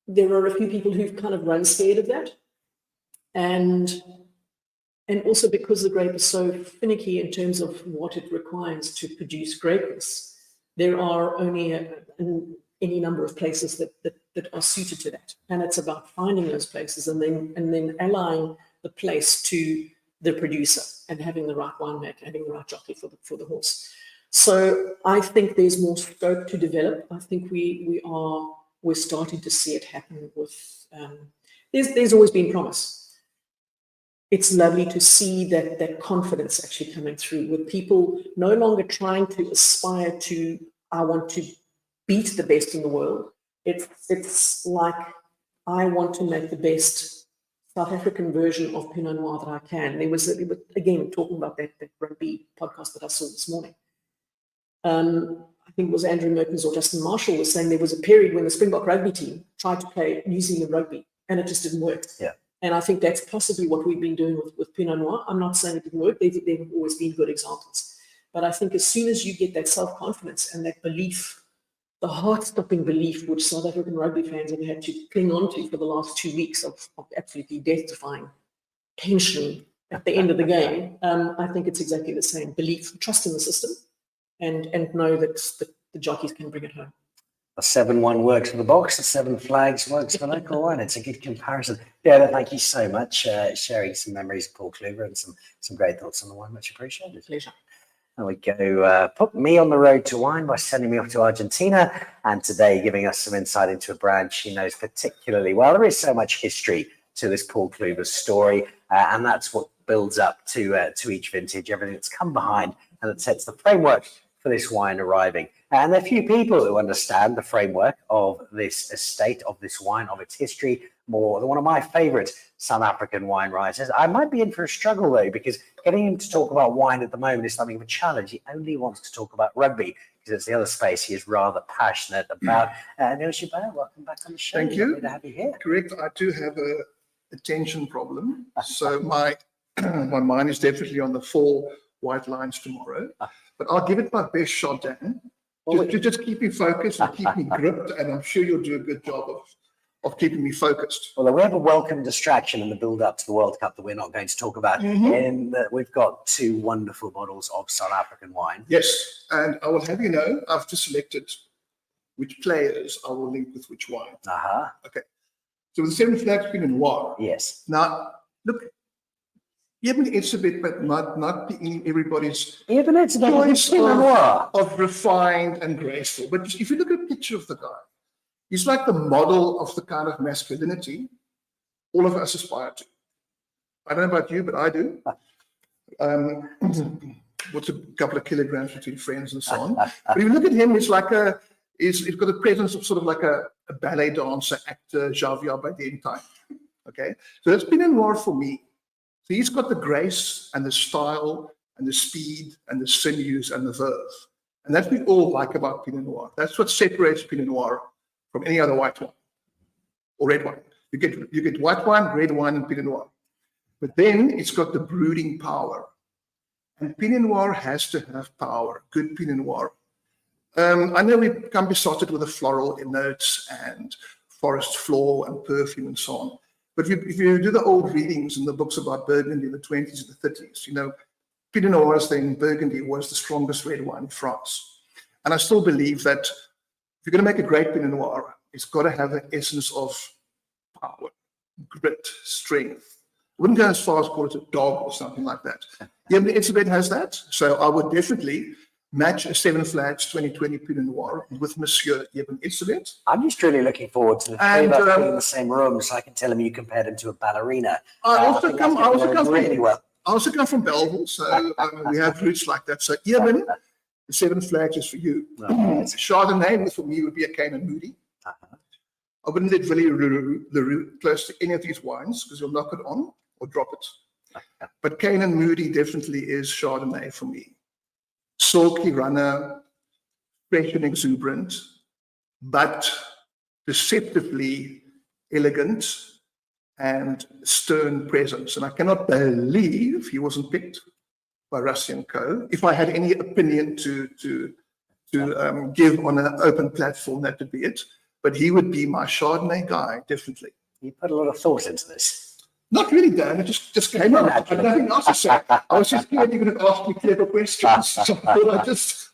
There are a few people who've kind of run scared of that. And also because the grape is so finicky in terms of what it requires to produce greatness, there are only any number of places that are suited to that. And it's about finding those places and then allying the place to the producer and having the right winemaker, having the right jockey for the horse. So I think there's more scope to develop. I think we're starting to see it happen with, there's always been promise. It's lovely to see that confidence actually coming through, with people no longer trying to aspire to, I want to beat the best in the world. It's like, I want to make the best South African version of Pinot Noir that I can. It was again, talking about that rugby podcast that I saw this morning. I think it was Andrew Mertens or Justin Marshall was saying there was a period when the Springbok rugby team tried to play New Zealand rugby and it just didn't work. Yeah. And I think that's possibly what we've been doing with Pinot Noir. I'm not saying it didn't work. They've always been good examples. But I think as soon as you get that self-confidence and that belief, the heart-stopping belief which South African rugby fans have had to cling on to for the last 2 weeks of absolutely death-defying tension at the end of the game, I think it's exactly the same. Belief, trust in the system, and know that the jockeys can bring it home. The 7-1 works for the box, the 7 Flags works for local wine. It's a good comparison. Fiona, thank you so much sharing some memories of Paul Clüver and some great thoughts on the wine. Much appreciated. Pleasure. There we go. Put me on the road to wine by sending me off to Argentina, and today giving us some insight into a brand she knows particularly well. There is so much history to this Paul Clüver story, and that's what builds up to each vintage, everything that's come behind and that sets the framework for this wine arriving. And there are few people who understand the framework of this estate, of this wine, of its history, more than one of my favorite South African wine writers. I might be in for a struggle though, because getting him to talk about wine at the moment is something of a challenge. He only wants to talk about rugby, because it's the other space he is rather passionate about. Emile, welcome back on the show. Thank you. Lovely to have you here. Correct. I do have a attention problem. So my mind is definitely on the 4 white lines tomorrow. But I'll give it my best shot, Dan. Just keep me focused and keep me gripped, and I'm sure you'll do a good job of keeping me focused. Well, we have a welcome distraction in the build-up to the World Cup that we're not going to talk about. In that we've got 2 wonderful bottles of South African wine. Yes, and I will have you know, I've just selected which players I will link with which wine. Okay. So the 7 Flags Pinot Noir. Yes. Now, look, even it's a bit, but not being everybody's Even it's choice Pinot Noir. of refined and graceful. But if you look at a picture of the guy, he's like the model of the kind of masculinity all of us aspire to. I don't know about you, but I do. What's a couple of kilograms between friends and so on. But if you look at him, it's like he's got a presence of sort of like a ballet dancer, actor, Javier Bardem type. Okay, so that's Pinot Noir for me. So he's got the grace and the style and the speed and the sinews and the verve. And that's what we all like about Pinot Noir. That's what separates Pinot Noir from any other white wine or red wine. You get white wine, red wine, and Pinot Noir. But then it's got the brooding power. And Pinot Noir has to have power, good Pinot Noir. I know we can be besotted with the floral notes and forest floor and perfume and so on. But if you do the old readings in the books about Burgundy in the 20s and the 30s, you know, Pinot Noir in Burgundy was the strongest red wine in France. And I still believe that if you're going to make a great Pinot Noir, it's got to have an essence of power, grit, strength. I wouldn't go as far as call it a dog or something like that. Yeah, the Elgin has that. So I would definitely match a Seven Flags 2020 Pinot Noir with Monsieur Ibn Elgin. I'm just really looking forward to the three of us being in the same room, so I can tell him you compared him to a ballerina. I also come really well. I also come from Belleville, so we have roots like that. So Ibn, the Seven Flags is for you. Chardonnay for me would be a Cane and Moody. I wouldn't let Villiers Leroux close to any of these wines because you'll knock it on or drop it. But Cane and Moody definitely is Chardonnay for me. Silky runner, fresh and exuberant, but deceptively elegant and stern presence. And I cannot believe he wasn't picked by Rusty & Co. If I had any opinion to give on an open platform, that would be it. But he would be my Chardonnay guy, definitely. You put a lot of thought into this. Not really, Dan. It just came out. I had nothing else to say. I was just scared you're going to ask me clever questions. So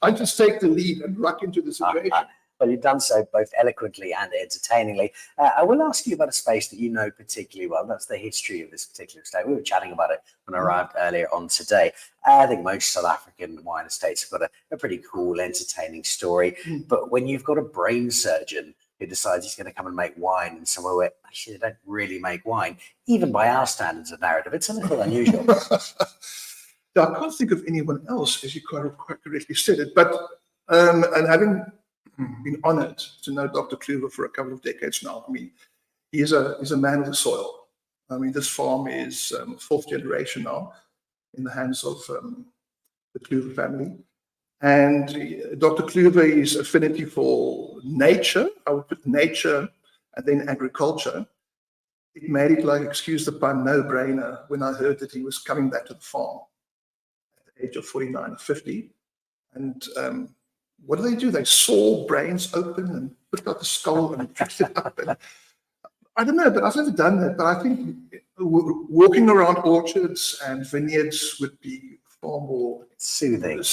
I just take the lead and ruck into the situation. Well, you've done so both eloquently and entertainingly. I will ask you about a space that you know particularly well. That's the history of this particular estate. We were chatting about it when I arrived earlier on today. I think most South African wine estates have got a pretty cool, entertaining story. But when you've got a brain surgeon who decides he's going to come and make wine in somewhere where actually they don't really make wine, even by our standards of narrative, it's a little unusual. Now, I can't think of anyone else, as you quite correctly said it, but and having been honored to know Dr. Clüver for a couple of decades now, I mean, he's a man of the soil. I mean, this farm is fourth generation now in the hands of the Clüver family. And Dr. Clüver's affinity for nature, I would put nature and then agriculture, it made it, like, excuse the pun, no-brainer when I heard that he was coming back to the farm at the age of 49 or 50. And what do? They saw brains open and put out the skull and fixed it up. And I don't know, but I've never done that. But I think walking around orchards and vineyards would be far more soothing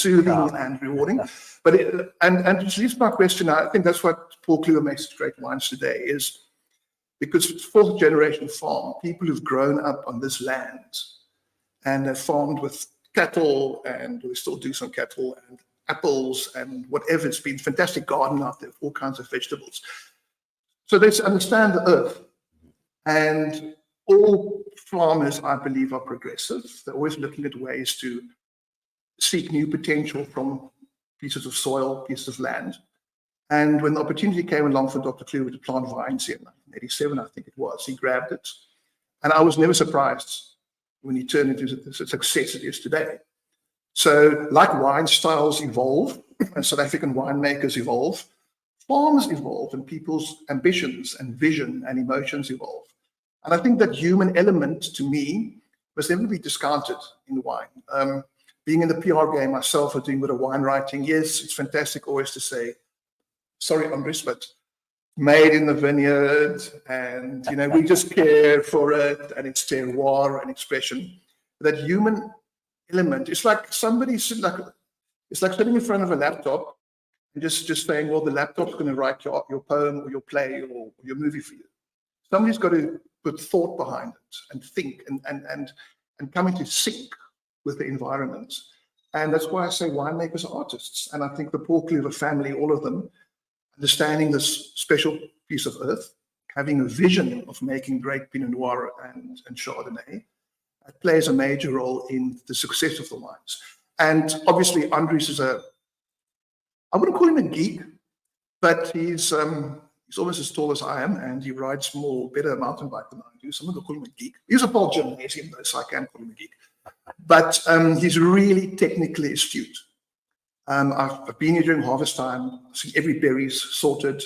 and rewarding. But and to leave my question, I think that's what Paul Clüver makes great wines today, is because it's fourth generation farm, people who've grown up on this land and have farmed with cattle, and we still do some cattle and apples and whatever. It's been fantastic garden out there, all kinds of vegetables. So they understand the earth. And all farmers, I believe, are progressive. They're always looking at ways to seek new potential from pieces of soil, pieces of land. And when the opportunity came along for Dr. Clüver to plant vines in 1987, I think it was, he grabbed it. And I was never surprised when he turned into the success it is today. So like wine styles evolve, and South African winemakers evolve, farms evolve, and people's ambitions and vision and emotions evolve. And I think that human element, to me, must never be discounted in wine. Being in the PR game myself, or doing a bit of wine writing, yes, it's fantastic always to say, sorry, Andries, but made in the vineyard, and we just care for it, and it's terroir and expression. That human element, it's like somebody it's like sitting in front of a laptop and just saying, well, the laptop's going to write your poem or your play or your movie for you. Somebody's got to put thought behind it and think and come into sync with the environment. And that's why I say winemakers are artists. And I think the Paul Clüver family, all of them, understanding this special piece of earth, having a vision of making great Pinot Noir and Chardonnay, it plays a major role in the success of the wines. And obviously, Andries is I wouldn't call him a geek, but he's almost as tall as I am, and he rides better mountain bike than I do. Some people call him a geek. He's a Paul Gymnasium, though, so I can't call him a geek. But he's really technically astute. I've been here during harvest time. I see every berry's sorted.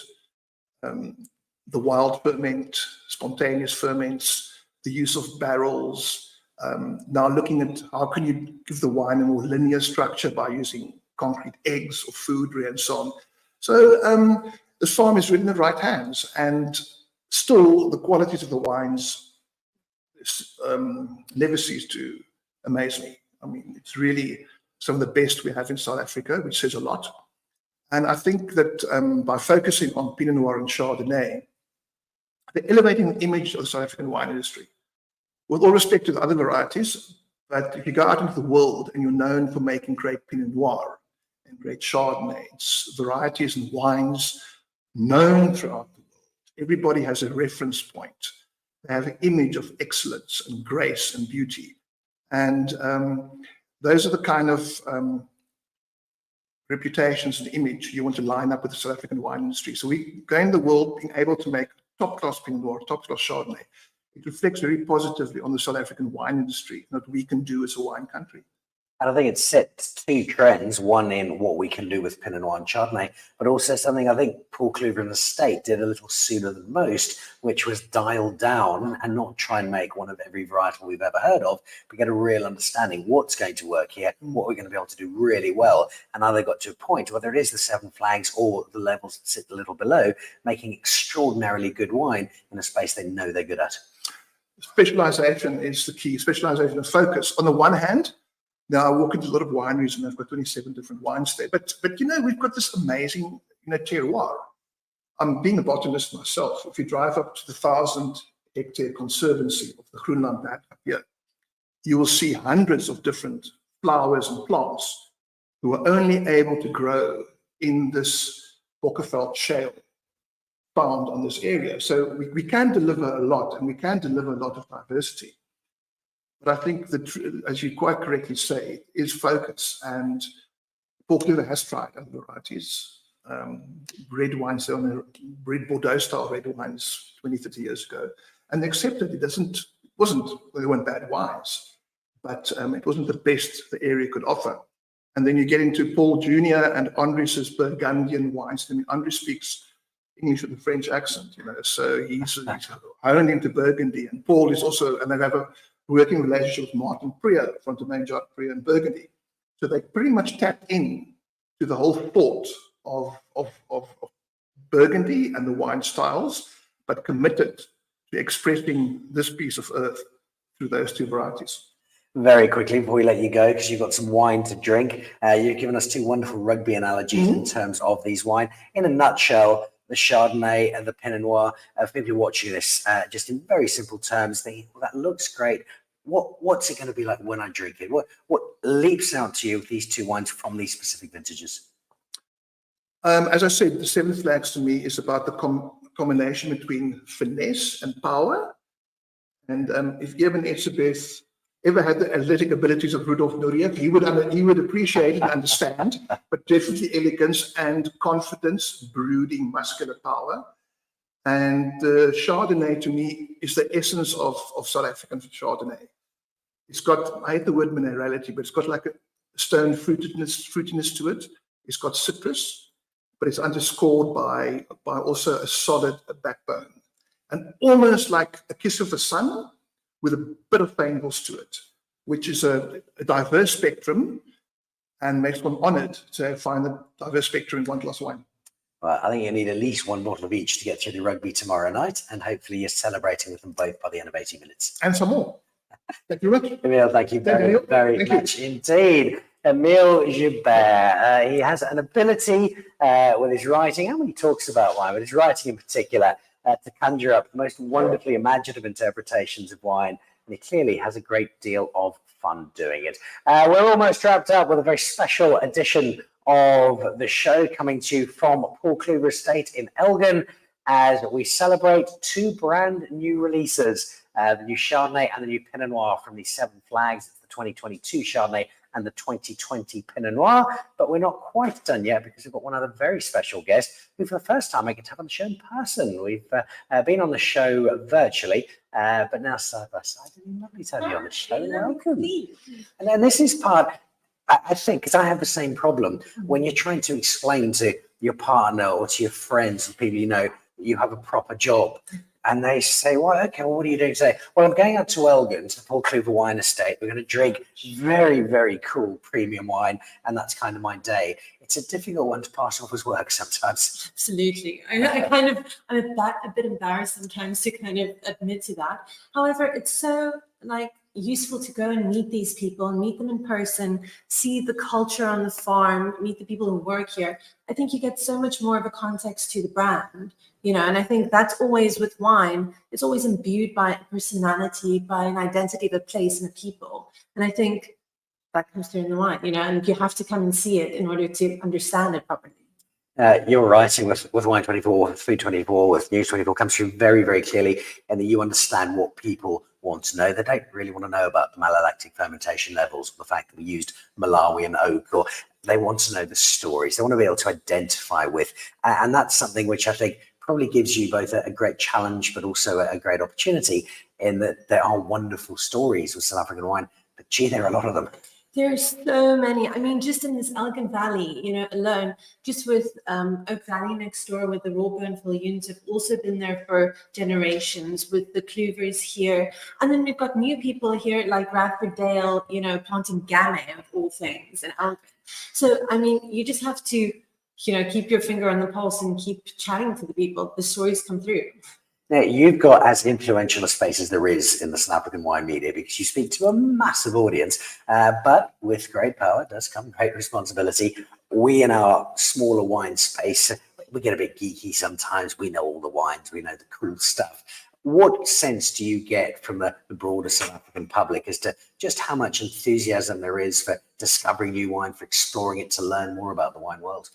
The wild ferment, spontaneous ferments, the use of barrels. Now looking at how can you give the wine a more linear structure by using concrete eggs or foodry and so on. So this farm is really in the right hands, and still the qualities of the wines never cease to amaze me. I mean, it's really some of the best we have in South Africa, which says a lot. And I think that by focusing on Pinot Noir and Chardonnay, they're elevating the image of the South African wine industry. With all respect to the other varieties, but if you go out into the world and you're known for making great Pinot Noir and great Chardonnays, varieties and wines known throughout the world, everybody has a reference point. They have an image of excellence and grace and beauty. And those are the kind of reputations and image you want to line up with the South African wine industry. So we go in the world being able to make top-class Pinot Noir, top-class Chardonnay. It reflects very positively on the South African wine industry and what we can do as a wine country. And I think it sets two trends, one in what we can do with Pinot Noir and Chardonnay, but also something I think Paul Clüver and the State did a little sooner than most, which was dial down and not try and make one of every varietal we've ever heard of, but get a real understanding what's going to work here, what we're going to be able to do really well. And now they got to a point, whether it is the Seven Flags or the levels that sit a little below, making extraordinarily good wine in a space they know they're good at. Specialization is the key, specialization and focus. On the one hand, now I walk into a lot of wineries and they've got 27 different wines there, but you know, we've got this amazing, terroir. I'm being a botanist myself. If you drive up to the 1,000-hectare conservancy of the Groenland Berg up here, you will see hundreds of different flowers and plants who are only able to grow in this Bokkerveld shale found on this area. So we can deliver a lot, and we can deliver a lot of diversity. But I think that, as you quite correctly say, is focus. And Paul Clüver has tried other varieties. Red wines, red Bordeaux-style red wines 20, 30 years ago. And they accepted they weren't bad wines, but it wasn't the best the area could offer. And then you get into Paul Jr. and Andries' Burgundian wines. I mean, Andries speaks English with a French accent, so he's honed into Burgundy. And Paul is also, and they have a working relationship with Martin Prieur from Domaine Jacques Prieur in Burgundy. So they pretty much tapped in to the whole thought of Burgundy and the wine styles, but committed to expressing this piece of earth through those two varieties. Very quickly before we let you go, because you've got some wine to drink, you've given us two wonderful rugby analogies in terms of these wine. In a nutshell, the Chardonnay and the Pinot Noir. For people watching this, just in very simple terms, thinking, well, that looks great. What's it going to be like when I drink it? What leaps out to you with these two wines from these specific vintages? As I said, the Seven Flags to me is about the combination between finesse and power. And if Eben Etzebeth ever had the athletic abilities of Rudolf Nureyev, he would appreciate it and understand, but definitely elegance and confidence, brooding, muscular power. And Chardonnay to me is the essence of South African Chardonnay. It's got, I hate the word minerality, but it's got like a stone fruitiness to it. It's got citrus, but it's underscored by also a solid backbone. And almost like a kiss of the sun, with a bit of faintness to it, which is a diverse spectrum, and makes one honored to find the diverse spectrum in one glass of wine. Well, I think you need at least one bottle of each to get through the rugby tomorrow night, and hopefully you're celebrating with them both by the end of 80 minutes. And some more. Thank you very much. Emile, thank you very much indeed. Emile Joubert, he has an ability with his writing, and when he talks about wine, with his writing in particular, to conjure up the most wonderfully imaginative interpretations of wine, and he clearly has a great deal of fun doing it. We're almost wrapped up with a very special edition of the show coming to you from Paul Clüver Estate in Elgin, as we celebrate two brand new releases, the new Chardonnay and the new Pinot Noir from the Seven Flags. It's the 2022 Chardonnay and the 2020 Pinot Noir, but we're not quite done yet because we've got one other very special guest who for the first time I get to have on the show in person. We've been on the show virtually, but now side by side. It's lovely to have you on the show. Welcome. And then this is part, I think, because I have the same problem when you're trying to explain to your partner or to your friends and people you know you have a proper job, and they say, "Well, okay, well, what are you doing today?" "Well, I'm going out to Elgin, to the Paul Clüver wine estate. We're going to drink very, very cool premium wine, and that's kind of my day." It's a difficult one to pass off as work sometimes. Absolutely. I'm a bit embarrassed sometimes to kind of admit to that. However, it's so like useful to go and meet these people and meet them in person, see the culture on the farm, meet the people who work here. I think you get so much more of a context to the brand, you know, and I think that's always with wine, it's always imbued by a personality, by an identity of a place and a people. And I think that comes through in the wine, you know, and you have to come and see it in order to understand it properly. Your writing with Wine24, with Food24, with News24 comes through very, very clearly, and that you understand what people want to know. They don't really want to know about the malolactic fermentation levels, or the fact that we used Malawian oak, or they want to know the stories. They want to be able to identify with, and that's something which I think probably gives you both a great challenge, but also a great opportunity, in that there are wonderful stories with South African wine, but gee, there are a lot of them. There's so many. I mean, just in this Elgin Valley, you know, alone, just with Oak Valley next door, with the Rawburnville units have also been there for generations, with the Clüvers here. And then we've got new people here like Radford Dale, you know, planting Gamay of all things in Elgin. So, I mean, you just have to, you know, keep your finger on the pulse and keep chatting to the people. The stories come through. Now, you've got as influential a space as there is in the South African wine media, because you speak to a massive audience, but with great power does come great responsibility. We in our smaller wine space, we get a bit geeky sometimes. We know all the wines, we know the cool stuff. What sense do you get from the broader South African public as to just how much enthusiasm there is for discovering new wine, for exploring it, to learn more about the wine world?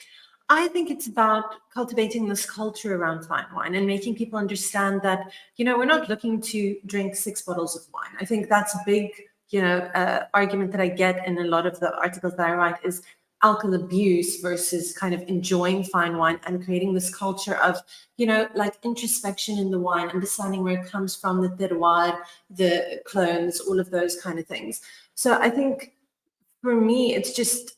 I think it's about cultivating this culture around fine wine and making people understand that, you know, we're not looking to drink 6 bottles of wine. I think that's a big, you know, argument that I get in a lot of the articles that I write is alcohol abuse versus kind of enjoying fine wine and creating this culture of, you know, like introspection in the wine, understanding where it comes from, the terroir, the clones, all of those kind of things. So I think for me, it's just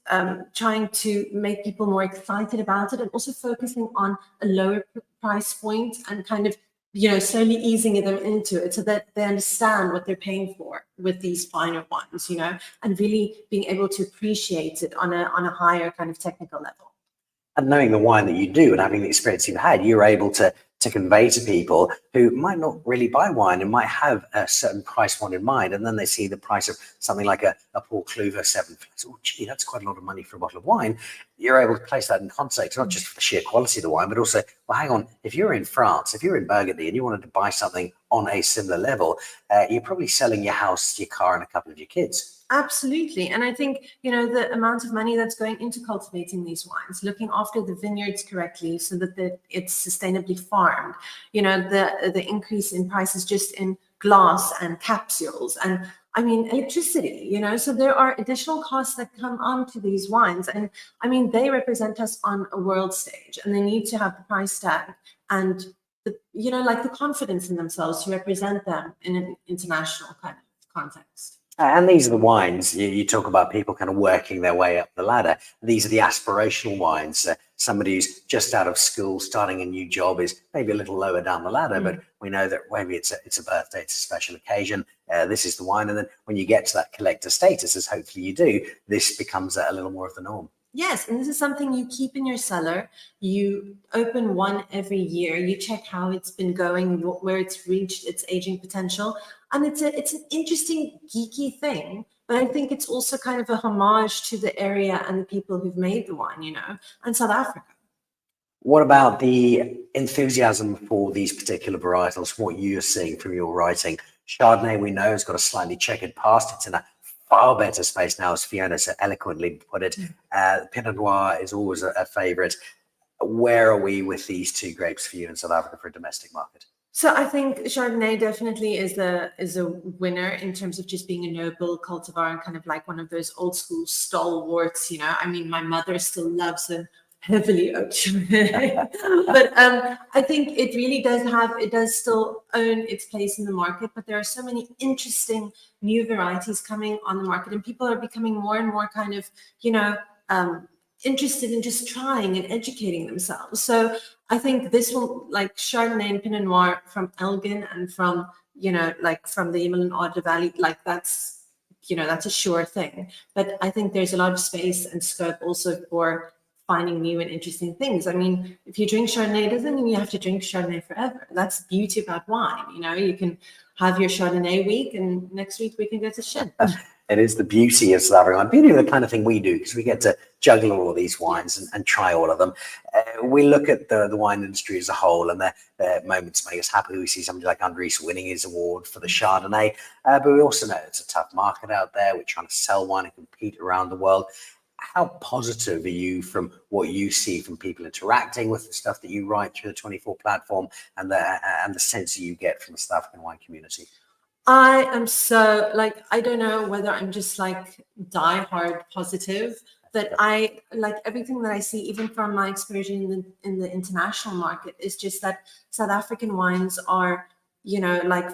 trying to make people more excited about it, and also focusing on a lower price point and kind of, you know, slowly easing them into it so that they understand what they're paying for with these finer wines, you know, and really being able to appreciate it on a higher kind of technical level. And knowing the wine that you do and having the experience you've had, you're able to convey to people who might not really buy wine and might have a certain price point in mind, and then they see the price of something like a Paul Clüver Seven Flags. Oh, gee, that's quite a lot of money for a bottle of wine. You're able to place that in context, not just for the sheer quality of the wine, but also, well, hang on, if you're in France, if you're in Burgundy and you wanted to buy something on a similar level, you're probably selling your house, your car, and a couple of your kids. Absolutely. And I think, you know, the amount of money that's going into cultivating these wines, looking after the vineyards correctly so that it's sustainably farmed, you know, the increase in prices just in glass and capsules and, I mean, electricity, you know, so there are additional costs that come onto these wines. And I mean, they represent us on a world stage, and they need to have the price tag and, you know, like the confidence in themselves to represent them in an international kind of context. And these are the wines, you talk about people kind of working their way up the ladder. These are the aspirational wines. Somebody who's just out of school, starting a new job, is maybe a little lower down the ladder, but we know that maybe it's a birthday, it's a special occasion. This is the wine. And then when you get to that collector status, as hopefully you do, this becomes a little more of the norm. Yes, and this is something you keep in your cellar. You open one every year. You check how it's been going, where it's reached its aging potential. And it's an interesting, geeky thing. But I think it's also kind of a homage to the area and the people who've made the wine, you know, and South Africa. What about the enthusiasm for these particular varietals, what you're seeing from your writing? Chardonnay, we know, has got a slightly checkered past. It's in a far better space now, as Fiona so eloquently put it. Pinot Noir is always a favorite. Where are we with these two grapes for you in South Africa for a domestic market? So I think Chardonnay definitely is a winner in terms of just being a noble cultivar and kind of like one of those old school stalwarts, you know. I mean, my mother still loves a heavily oat Chardonnay. But I think it really does still own its place in the market, but there are so many interesting new varieties coming on the market, and people are becoming more and more kind of, interested in just trying and educating themselves. So I think this will, like Chardonnay and Pinot Noir from Elgin and from, from the Emile and Odda Valley, like that's a sure thing. But I think there's a lot of space and scope also for finding new and interesting things. I mean, if you drink Chardonnay, it doesn't mean you have to drink Chardonnay forever. That's the beauty about wine. You can have your Chardonnay week, and next week we can go to Shin. It is the beauty of South African wine, beauty of the kind of thing we do, because we get to juggle all of these wines and try all of them. We look at the wine industry as a whole, and their moments make us happy. We see somebody like Andries winning his award for the Chardonnay, but we also know it's a tough market out there. We're trying to sell wine and compete around the world. How positive are you from what you see from people interacting with the stuff that you write through the 24 platform, and the sense that you get from the South African wine community? I am so, I don't know whether I'm just diehard positive, but I like everything that I see, even from my exposure in the international market, is just that South African wines are,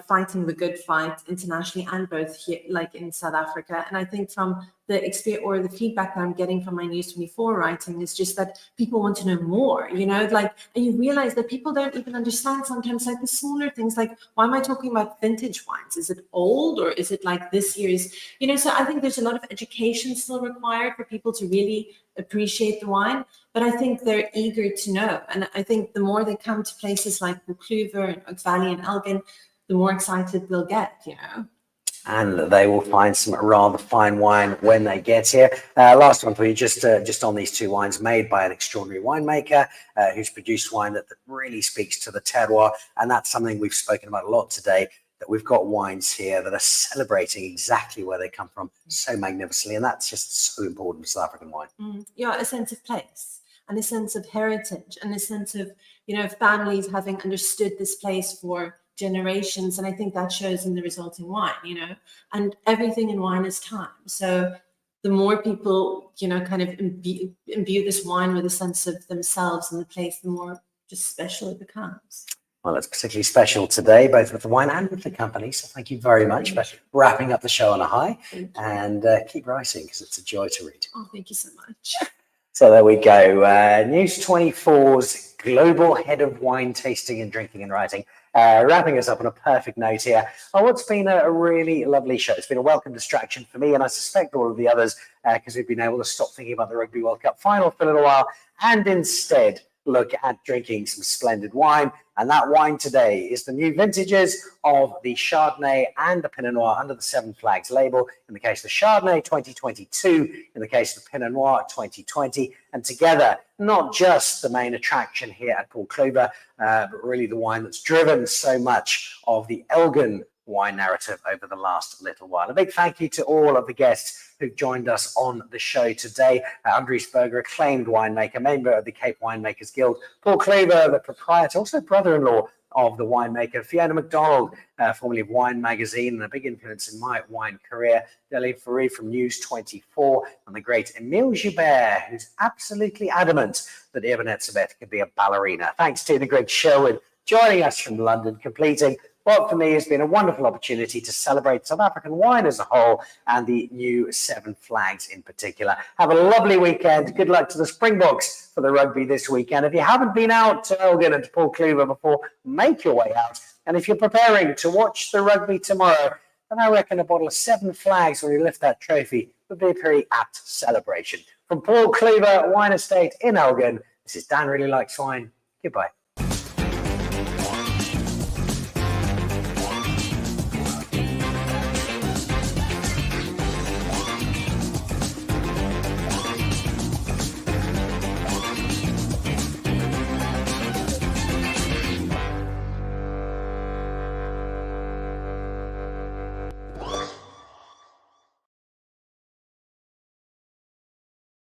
fighting the good fight internationally and both here, in South Africa. And I think from the experience or the feedback that I'm getting from my News 24 writing is just that people want to know more, and you realize that people don't even understand sometimes the smaller things, why am I talking about vintage wines? Is it old, or is it this year's, so I think there's a lot of education still required for people to really appreciate the wine, but I think they're eager to know. And I think the more they come to places like Paul Clüver and Oak Valley and Elgin, the more excited they'll get, And they will find some rather fine wine when they get here. Last one for you, just on these two wines made by an extraordinary winemaker who's produced wine that really speaks to the terroir. And that's something we've spoken about a lot today, that we've got wines here that are celebrating exactly where they come from so magnificently. And that's just so important for South African wine. Yeah, a sense of place and a sense of heritage and a sense of, families having understood this place for generations. And I think that shows in the resulting wine, and everything in wine is time. So the more people, kind of imbue this wine with a sense of themselves and the place, the more just special it becomes. Well, it's particularly special today, both with the wine and with the company. So thank you very much for wrapping up the show on a high, and keep writing, because it's a joy to read. Oh, thank you so much. So there we go. News 24's Global Head of Wine Tasting and Drinking and Writing. Wrapping us up on a perfect note here. Oh, it's been a really lovely show. It's been a welcome distraction for me, and I suspect all of the others, because we've been able to stop thinking about the Rugby World Cup final for a little while and instead look at drinking some splendid wine. And that wine today is the new vintages of the Chardonnay and the Pinot Noir under the Seven Flags label. In the case of the Chardonnay, 2022. In the case of the Pinot Noir, 2020. And together, not just the main attraction here at Paul Clüver, but really the wine that's driven so much of the Elgin wine narrative over the last little while. A big thank you to all of the guests who've joined us on the show today. Andries Burger, acclaimed winemaker, member of the Cape Winemakers Guild. Paul Clüver, the proprietor, also brother-in-law of the winemaker. Fiona MacDonald, formerly of Wine Magazine and a big influence in my wine career. Delhi Farid from News 24, and the great Emile Joubert, who's absolutely adamant that Irvine Etzebeth could be a ballerina. Thanks to Greg Sherwood joining us from London, completing what for me has been a wonderful opportunity to celebrate South African wine as a whole, and the new Seven Flags in particular. Have a lovely weekend. Good luck to the Springboks for the rugby this weekend. If you haven't been out to Elgin and to Paul Clüver before, make your way out. And if you're preparing to watch the rugby tomorrow, then I reckon a bottle of Seven Flags when you lift that trophy would be a pretty apt celebration. From Paul Clüver Wine Estate in Elgin, this is Dan Really Likes Wine. Goodbye.